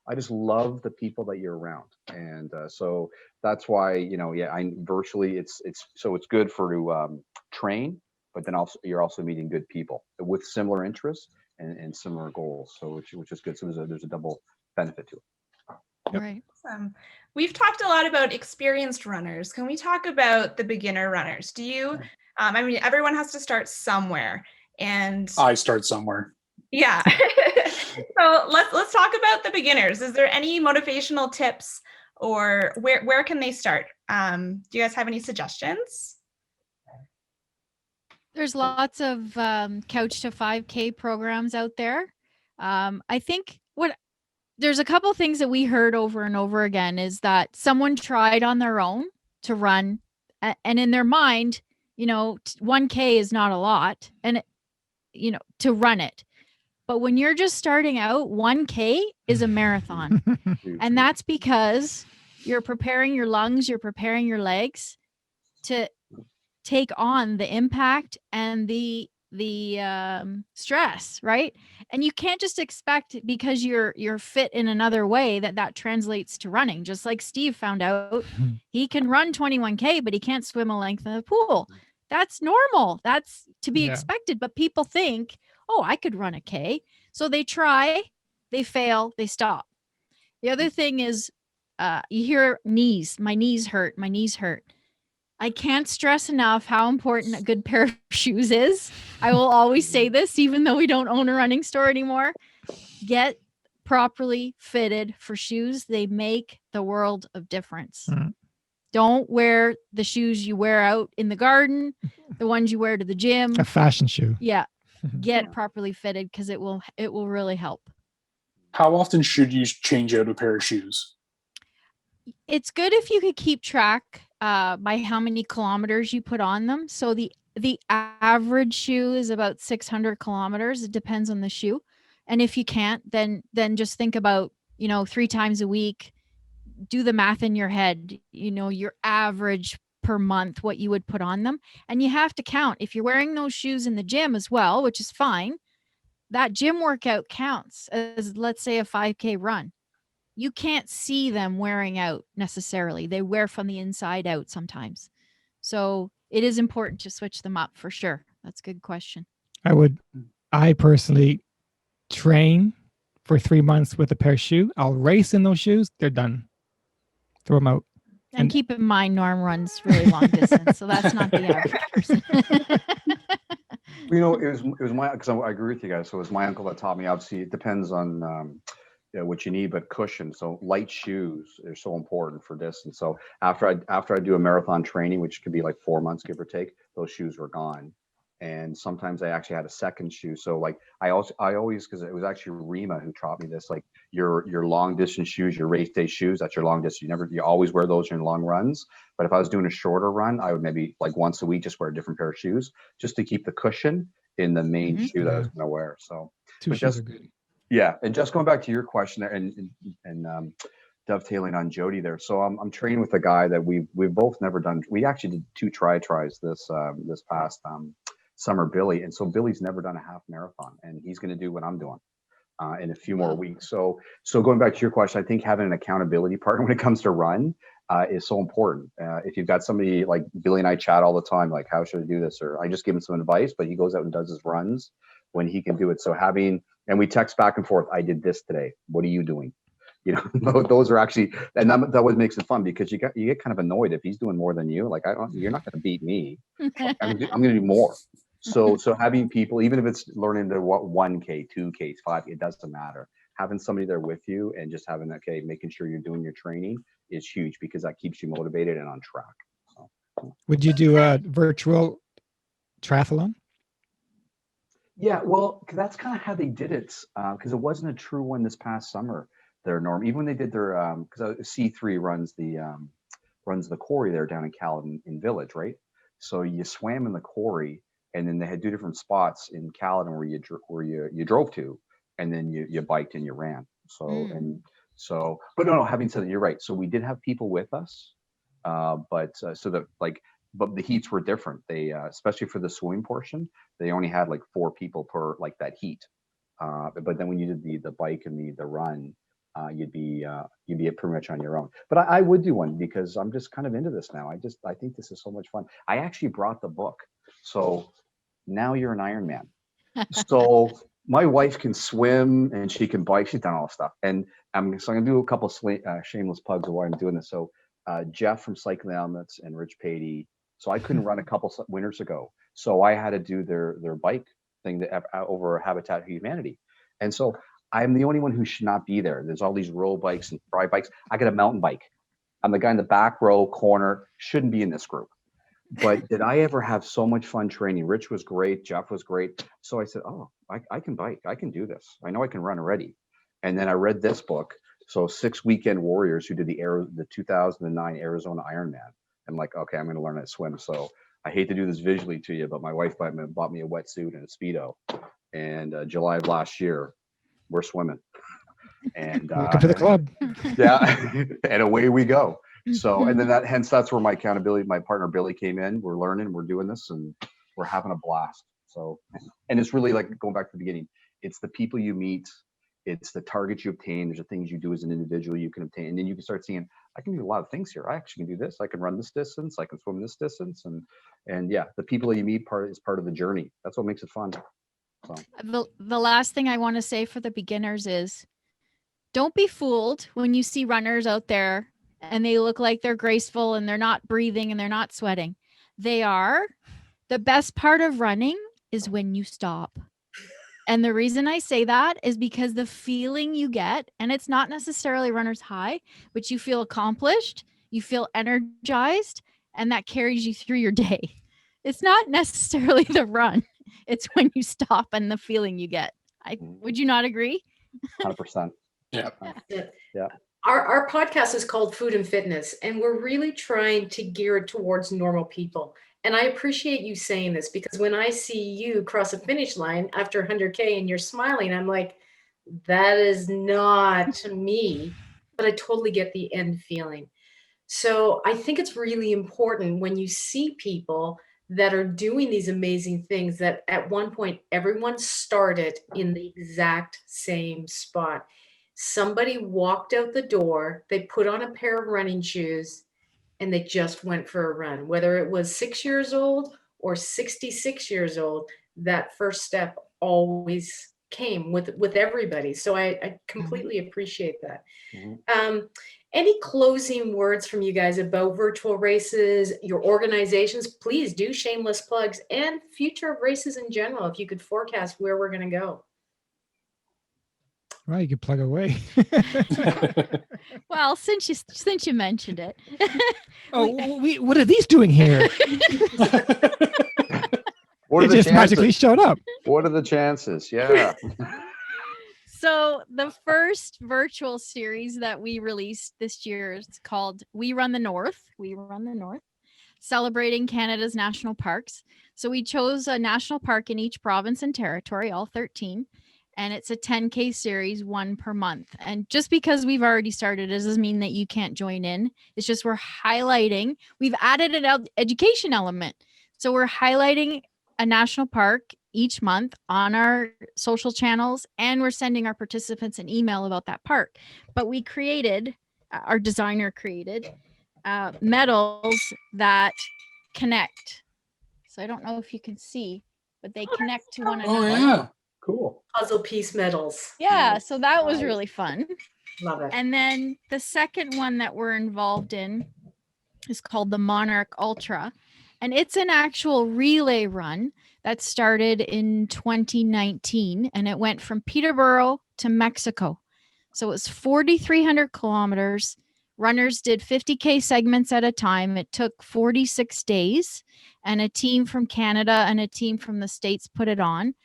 I just love the people that you're around. And so that's why, I virtually it's good for to train, but then also you're also meeting good people with similar interests and similar goals. So which is good. So there's a double benefit to it. Yep. Right. We've talked a lot about experienced runners. Can we talk about the beginner runners? Do you, I mean, everyone has to start somewhere, and I start somewhere. yeah. So let's talk about the beginners. Is there any motivational tips, or where can they start? Do you guys have any suggestions? There's lots of couch to 5K programs out there. I think there's a couple things that we heard over and over again is that someone tried on their own to run, and in their mind, 1K is not a lot, and to run it. But when you're just starting out, 1K is a marathon. And that's because you're preparing your lungs, you're preparing your legs to take on the impact and the stress, right? And you can't just expect, because you're fit in another way, that translates to running. Just like Steve found out, he can run 21K, but he can't swim a length in the pool. That's normal. That's to be expected. But people think, oh, I could run a K. So they try, they fail, they stop. The other thing is, you hear knees. My knees hurt. My knees hurt. I can't stress enough how important a good pair of shoes is. I will always say this, even though we don't own a running store anymore. Get properly fitted for shoes. They make the world of difference. Mm. Don't wear the shoes you wear out in the garden, the ones you wear to the gym. A fashion shoe. Yeah. Get properly fitted, because it will really help. How often should you change out a pair of shoes? It's good if you could keep track by how many kilometers you put on them. So the average shoe is about 600 kilometers. It depends on the shoe. And if you can't, then just think about, 3 times a week. Do the math in your head, your average per month, what you would put on them. And you have to count. If you're wearing those shoes in the gym as well, which is fine, that gym workout counts as, let's say, a 5K run. You can't see them wearing out necessarily. They wear from the inside out sometimes. So it is important to switch them up for sure. That's a good question. I personally train for 3 months with a pair of shoes. I'll race in those shoes. They're done. Throw them out. And keep in mind, Norm runs really long distance, so that's not the average person. It was my, because I agree with you guys. So it was my uncle that taught me. Obviously, it depends on what you need, but cushion. So light shoes are so important for distance. So after I do a marathon training, which could be like 4 months, give or take, those shoes were gone. And sometimes I actually had a second shoe. So like I always, because it was actually Rima who taught me this, like your long distance shoes, your race day shoes, that's your long distance. You always wear those in long runs. But if I was doing a shorter run, I would maybe like once a week just wear a different pair of shoes just to keep the cushion in the main shoe that I was going to wear. So 2 shoes are good. Yeah, and just going back to your question there, and dovetailing on Jodi there. So I'm training with a guy that we've both never done. We actually did 2 tries this past summer, Billy, and so Billy's never done a half marathon, and he's going to do what I'm doing in a few more weeks. So going back to your question, I think having an accountability partner when it comes to run is so important. If you've got somebody like Billy and I chat all the time, like how should I do this, or I just give him some advice, but he goes out and does his runs when he can do it. So and we text back and forth. I did this today. What are you doing? Those are actually, and that what makes it fun, because you get kind of annoyed if he's doing more than you. Like you're not going to beat me. I'm going to do more. So having people, even if it's learning to what 1K, 2K, 5, it doesn't matter. Having somebody there with you and just making sure you're doing your training is huge, because that keeps you motivated and on track. So. Would you do a virtual triathlon? Yeah, well, that's kind of how they did it, because it wasn't a true one this past summer there, Norm. Even when they did their, because C3 runs the quarry there down in Caledon in Village, right? So you swam in the quarry, and then they had 2 different spots in Caledon where you drove to, and then you biked and you ran. But no, having said that, you're right. So we did have people with us, but the heats were different. They, especially for the swimming portion, they only had like 4 people per like that heat. But then when you did the bike and the run, you'd be pretty much on your own. But I would do one because I'm just kind of into this now. I think this is so much fun. I actually brought the book. So now you're an Ironman. So my wife can swim and she can bike. She's done all this stuff. And so I'm going to do a couple shameless plugs of why I'm doing this. So Jeff from Cycling Elements and Rich Patey. So I couldn't run a couple winters ago. So I had to do their bike thing over Habitat for Humanity. And so I'm the only one who should not be there. There's all these road bikes and ride bikes. I got a mountain bike. I'm the guy in the back row corner, shouldn't be in this group. But did I ever have so much fun training? Rich was great. Jeff was great. So I said, oh, I can bike. I can do this. I know I can run already. And then I read this book. So 6 Weekend Warriors who did the 2009 Arizona Ironman. I'm like, okay, I'm going to learn how to swim. So I hate to do this visually to you, but my wife bought me a wetsuit and a Speedo. And July of last year, we're swimming. And welcome to the club. Yeah. And away we go. So, and then that's where my accountability, my partner Billy came in. We're learning, we're doing this, and we're having a blast. So, and it's really like going back to the beginning. It's the people you meet, it's the targets you obtain. There's the things you do as an individual you can obtain, and then you can start seeing, I can do a lot of things here. I actually can do this. I can run this distance. I can swim this distance, and yeah, the people that you meet is part of the journey. That's what makes it fun. So. The last thing I want to say for the beginners is, don't be fooled when you see runners out there and they look like they're graceful and they're not breathing and they're not sweating. They are. The best part of running is when you stop. And the reason I say that is because the feeling you get, and it's not necessarily runner's high, but you feel accomplished, you feel energized, and that carries you through your day. It's not necessarily the run. It's when you stop and the feeling you get. Would you not agree? 100%. Yeah. Yeah. Our podcast is called Food and Fitness, and we're really trying to gear it towards normal people. And I appreciate you saying this, because when I see you cross a finish line after 100K and you're smiling, I'm like, that is not me, but I totally get the end feeling. So I think it's really important when you see people that are doing these amazing things that at one point everyone started in the exact same spot. Somebody walked out the door, they put on a pair of running shoes, and they just went for a run. Whether it was 6 years old or 66 years old, that first step always came with everybody. So I completely appreciate that. Any closing words from you guys about virtual races, your organizations? Please do shameless plugs, and future of races in general, if you could forecast where we're going to go. Well, you could plug away. Well, since you mentioned it. What are these doing here? What are It the just magically chances? showed up. What are the chances? Yeah. So the first virtual series that we released this year is called We Run the North. We Run the North, celebrating Canada's national parks. So we chose a national park in each province and territory, all 13. And it's a 10K series, one per month. And just because we've already started, it doesn't mean that you can't join in. It's just we're highlighting, we've added an education element. So we're highlighting a national park each month on our social channels, and we're sending our participants an email about that park. But we created, our designer created medals that connect. So I don't know if you can see, but they connect to one another. Oh yeah. Cool. Puzzle piece medals. Yeah, Nice. so that was Nice. really fun. Love it. And then the second one that we're involved in is called the Monarch Ultra. And it's an actual relay run that started in 2019, and it went from Peterborough to Mexico. So it was 4,300 kilometers. Runners did 50K segments at a time. It took 46 days, and a team from Canada and a team from the States put it on.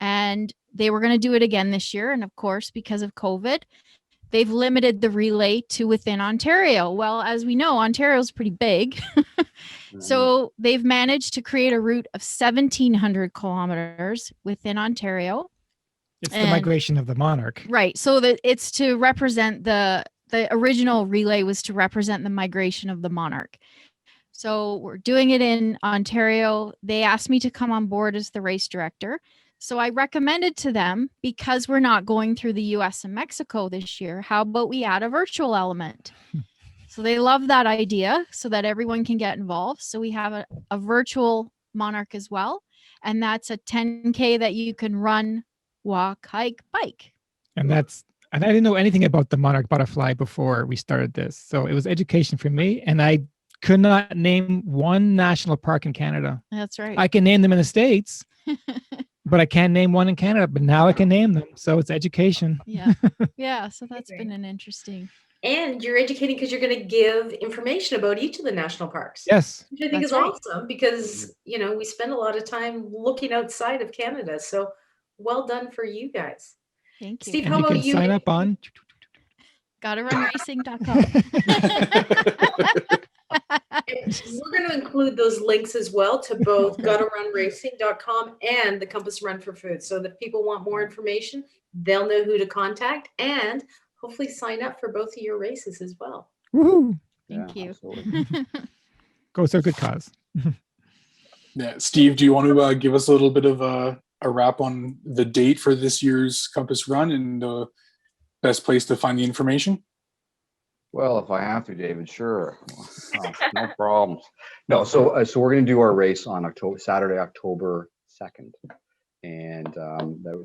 And they were going to do it again this year. And of course, because of COVID, they've limited the relay to within Ontario. Well, as we know, Ontario is pretty big. So they've managed to create a route of 1,700 kilometers within Ontario. It's the migration of the monarch. Right. So that it's to represent the original relay was to represent the migration of the monarch. So we're doing it in Ontario. They asked me to come on board as the race director. So I recommended to them, because we're not going through the US and Mexico this year, how about we add a virtual element? So they love that idea, so that everyone can get involved. So we have a virtual Monarch as well. And that's a 10K that you can run, walk, hike, bike. And I didn't know anything about the monarch butterfly before we started this. So it was education for me. And I could not name one national park in Canada. That's right. I can name them in the States, but I can't name one in Canada. But now I can name them. So it's education. Yeah. Yeah. So that's been an interesting. And you're educating because you're going to give information about each of the national parks. Yes. Which I think That's is right. awesome because, we spend a lot of time looking outside of Canada. So well done for you guys. Thank you. Steve, And how you about can you? sign up on. GottaRunRacing.com. We're going to include those links as well to both GottaRunRacing.com and the Compass Run for Food. So that if people want more information, they'll know who to contact and hopefully sign up for both of your races as well. Woohoo. Thank you. Absolutely. Go to a good cause. Yeah, Steve, do you want to give us a little bit of a wrap on the date for this year's Compass Run and the best place to find the information? Well, if I have to, David, sure. Oh, no problems. No, so we're going to do our race on Saturday, October 2nd. And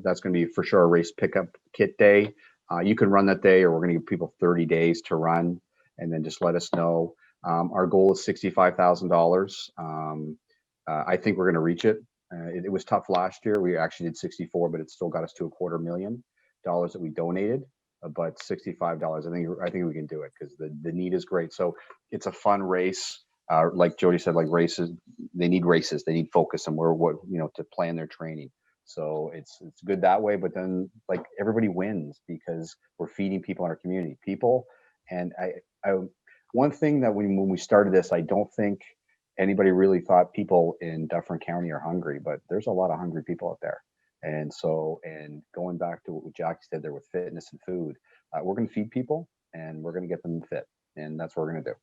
that's going to be for sure a race pickup kit day. You can run that day, or we're going to give people 30 days to run, and then just let us know. Our goal is $65,000. I think we're going to reach it. It was tough last year. We actually did 64, but it still got us to $250,000 that we donated. But $65, I think we can do it because the need is great. So it's a fun race. Like Jodi said, like races, they need focus and to plan their training. So it's good that way. But then like everybody wins because we're feeding people in our community. And one thing that when we started this, I don't think anybody really thought people in Dufferin County are hungry, but there's a lot of hungry people out there. And going back to what Jackie said there with fitness and food, we're going to feed people and we're going to get them fit. And that's what we're going to do.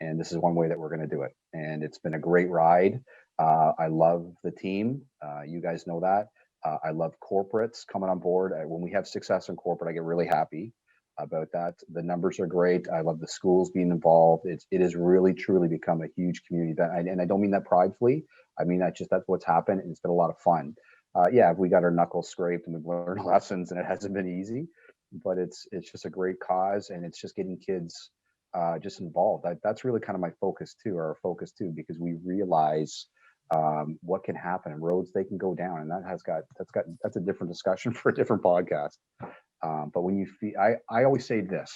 And this is one way that we're going to do it. And it's been a great ride. I love the team. You guys know that. I love corporates coming on board. When we have success in corporate, I get really happy about that. The numbers are great. I love the schools being involved. It has really, truly become a huge community event. And I don't mean that pridefully. I mean, that's what's happened. And it's been a lot of fun. We got our knuckles scraped and we've learned lessons, and it hasn't been easy, but it's just a great cause, and it's just getting kids just involved. That's really kind of my focus too, or our focus too, because we realize what can happen and roads they can go down, and that's a different discussion for a different podcast. But when you feed, I always say this,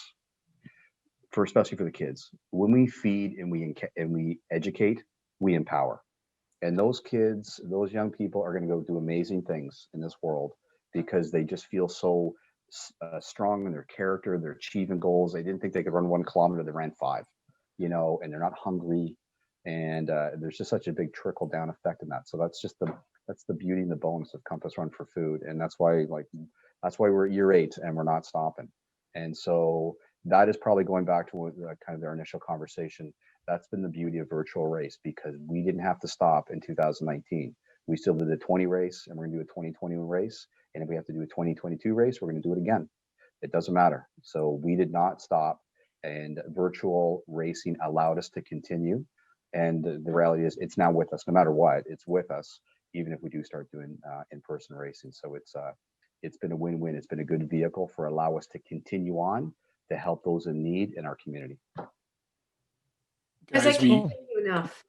especially for the kids, when we feed and we educate, we empower. And those kids, those young people are going to go do amazing things in this world because they just feel so strong in their character. They're achieving goals. They didn't think they could run 1 kilometer. They ran 5, and they're not hungry. And there's just such a big trickle down effect in that. So that's the beauty and the bonus of Compass Run for Food. And that's why we're at year 8 and we're not stopping. And so that is probably going back to kind of their initial conversation. That's been the beauty of virtual race because we didn't have to stop in 2019. We still did the 20 race, and we're going to do a 2021 race. And if we have to do a 2022 race, we're going to do it again. It doesn't matter. So we did not stop, and virtual racing allowed us to continue. And the reality is it's now with us, no matter what, it's with us, even if we do start doing in-person racing. So it's been a win-win. It's been a good vehicle for allow us to continue on to help those in need in our community. Guys, I can't thank you enough.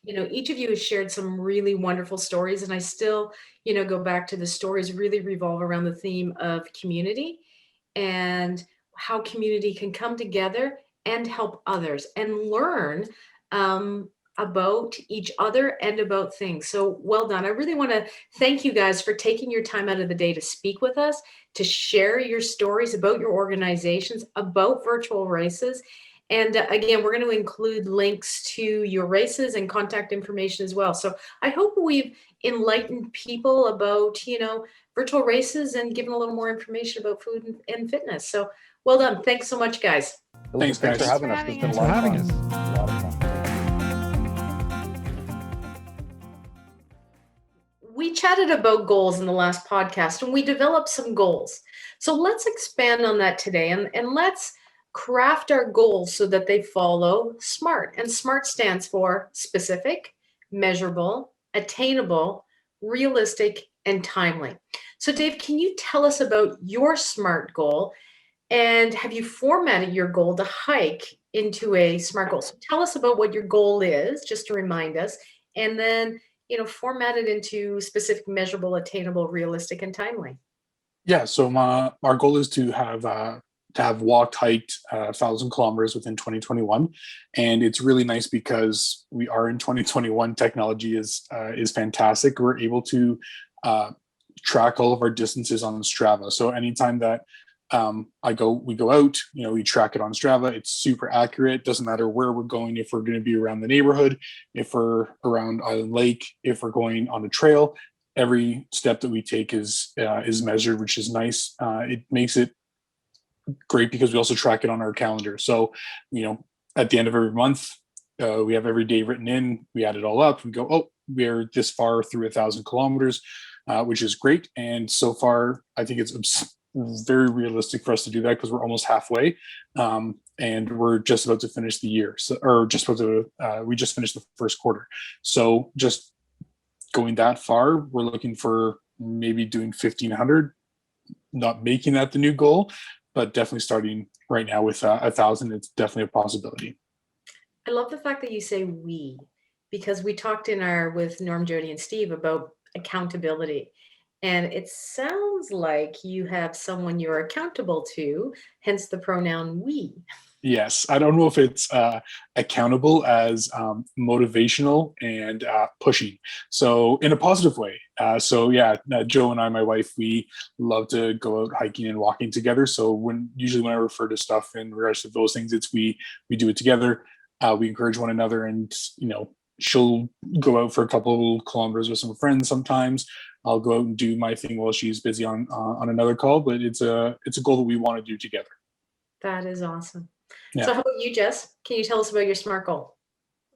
Each of you has shared some really wonderful stories, and I still, go back to the stories really revolve around the theme of community and how community can come together and help others and learn about each other and about things. So well done. I really want to thank you guys for taking your time out of the day to speak with us, to share your stories about your organizations, about virtual races. And again, we're going to include links to your races and contact information as well. So I hope we've enlightened people about, virtual races and given a little more information about food and fitness. So well done. Thanks so much, guys. Thanks, guys. For having us. It's been a lot of fun. A lot of fun. chatted about goals in the last podcast and we developed some goals. So let's expand on that today and let's craft our goals so that they follow SMART. And SMART stands for specific, measurable, attainable, realistic, and timely. So Dave, can you tell us about your SMART goal, and have you formatted your goal to hike into a SMART goal? So tell us about what your goal is, just to remind us, and then, format it into specific, measurable, attainable, realistic, and timely. Yeah, so our goal is to have walked, hiked 1,000 kilometers within 2021, and it's really nice because we are in 2021. Technology is fantastic. We're able to track all of our distances on Strava. So anytime that we go out, we track it on Strava. It's super accurate. Doesn't matter where we're going, if we're going to be around the neighborhood, if we're around Island Lake, if we're going on a trail. Every step that we take is measured, which is nice. It makes it great because we also track it on our calendar. So, at the end of every month, we have every day written in. We add it all up. We go, oh, we're this far through 1,000 kilometers, which is great. And so far, I think it's very realistic for us to do that because we're almost halfway, and we're just about to finish the year. We just finished the first quarter. So just going that far, we're looking for maybe doing 1,500, not making that the new goal, but definitely starting right now with 1,000. It's definitely a possibility. I love the fact that you say we, because we talked with Norm, Jodi, and Steve about accountability. And it sounds like you have someone you're accountable to, hence the pronoun we. Yes, I don't know if it's accountable as motivational and pushing. So in a positive way. Joe and I, my wife, we love to go out hiking and walking together. So usually when I refer to stuff in regards to those things, it's we do it together. We encourage one another, and she'll go out for a couple of kilometers with some friends sometimes. I'll go out and do my thing while she's busy on another call. But it's a goal that we want to do together. That is awesome. Yeah. So how about you, Jess? Can you tell us about your SMART goal?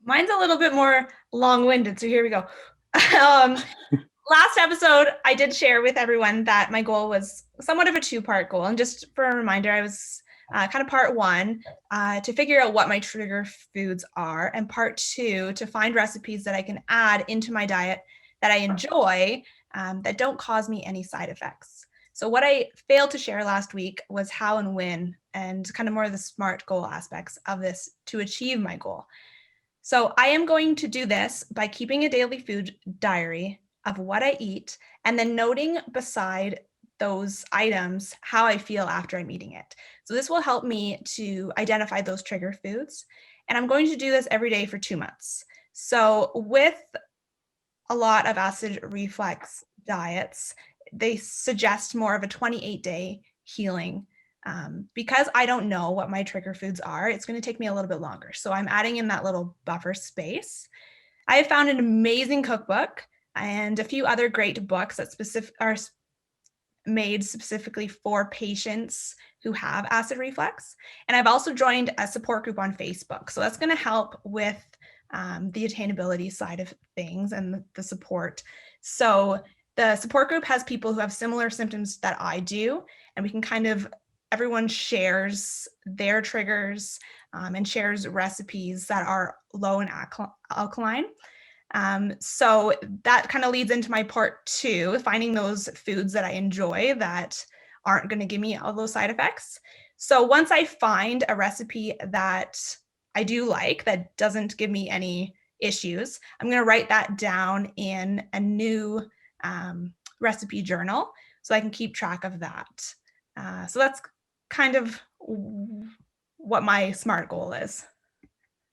Mine's a little bit more long-winded, so here we go. Last episode, I did share with everyone that my goal was somewhat of a two-part goal. And just for a reminder, I was kind of part one, to figure out what my trigger foods are, and part two, to find recipes that I can add into my diet that I enjoy, that don't cause me any side effects. So what I failed to share last week was how and when, and kind of more of the SMART goal aspects of this to achieve my goal. So I am going to do this by keeping a daily food diary of what I eat, and then noting beside those items how I feel after I'm eating it. So this will help me to identify those trigger foods. And I'm going to do this every day for 2 months. So with a lot of acid reflux diets, they suggest more of a 28-day healing. Because I don't know what my trigger foods are, it's going to take me a little bit longer. So I'm adding in that little buffer space. I have found an amazing cookbook and a few other great books that are made specifically for patients who have acid reflux. And I've also joined a support group on Facebook. So that's going to help with the attainability side of things and the support. So the support group has people who have similar symptoms that I do, and we can everyone shares their triggers and shares recipes that are low in alkaline. So that kind of leads into my part two, finding those foods that I enjoy that aren't going to give me all those side effects. So once I find a recipe that I do like, that doesn't give me any issues, I'm going to write that down in a new recipe journal so I can keep track of that. So that's kind of what my SMART goal is.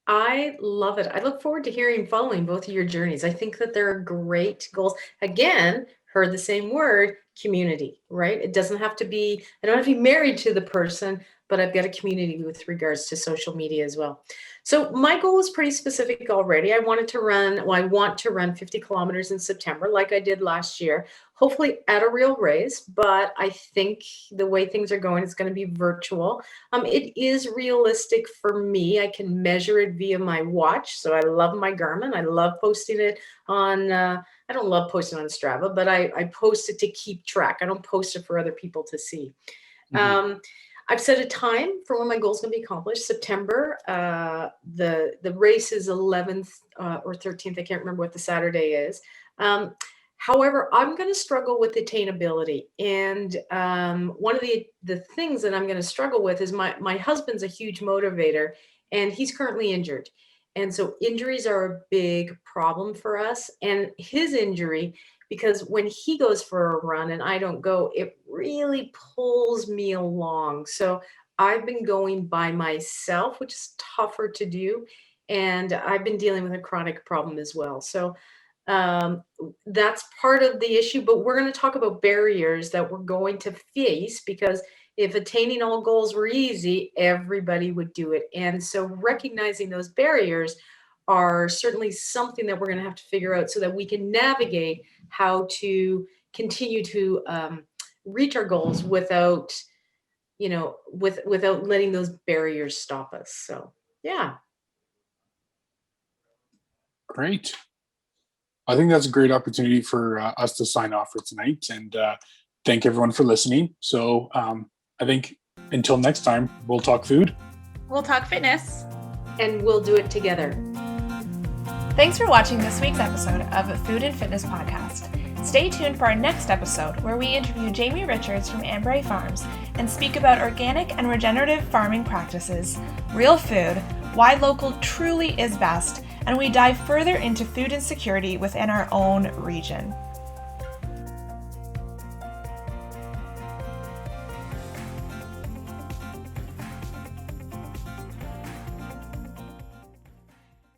I love it. I look forward to following both of your journeys. I think that they're great goals. Again, heard the same word, community, right? It doesn't have to be, I don't have to be married to the person, but I've got a community with regards to social media as well. So my goal is pretty specific already. I want to run 50 kilometers in September, like I did last year, hopefully at a real race, but I think the way things are going, it's going to be virtual. It is realistic for me. I can measure it via my watch. So I love my Garmin. I love posting it on, I don't love posting on Strava, but I post it to keep track. I don't post it for other people to see. I've set a time for when my goal is going to be accomplished. September. The race is 11th or 13th. I can't remember what the Saturday is. However, I'm going to struggle with attainability. And one of the things that I'm going to struggle with is my husband's a huge motivator, and he's currently injured. And so injuries are a big problem for us. And his injury, because when he goes for a run and I don't go, it really pulls me along. So I've been going by myself, which is tougher to do. And I've been dealing with a chronic problem as well. So that's part of the issue, but we're going to talk about barriers that we're going to face, because if attaining all goals were easy, everybody would do it. And so recognizing those barriers are certainly something that we're going to have to figure out so that we can navigate how to continue to reach our goals without, without letting those barriers stop us. So, yeah. Great. I think that's a great opportunity for us to sign off for tonight, and thank everyone for listening. So I think until next time, we'll talk food. We'll talk fitness. And we'll do it together. Thanks for watching this week's episode of Food and Fitness Podcast. Stay tuned for our next episode, where we interview Jamie Richards from Ambray Farms and speak about organic and regenerative farming practices, real food, why local truly is best, and we dive further into food insecurity within our own region.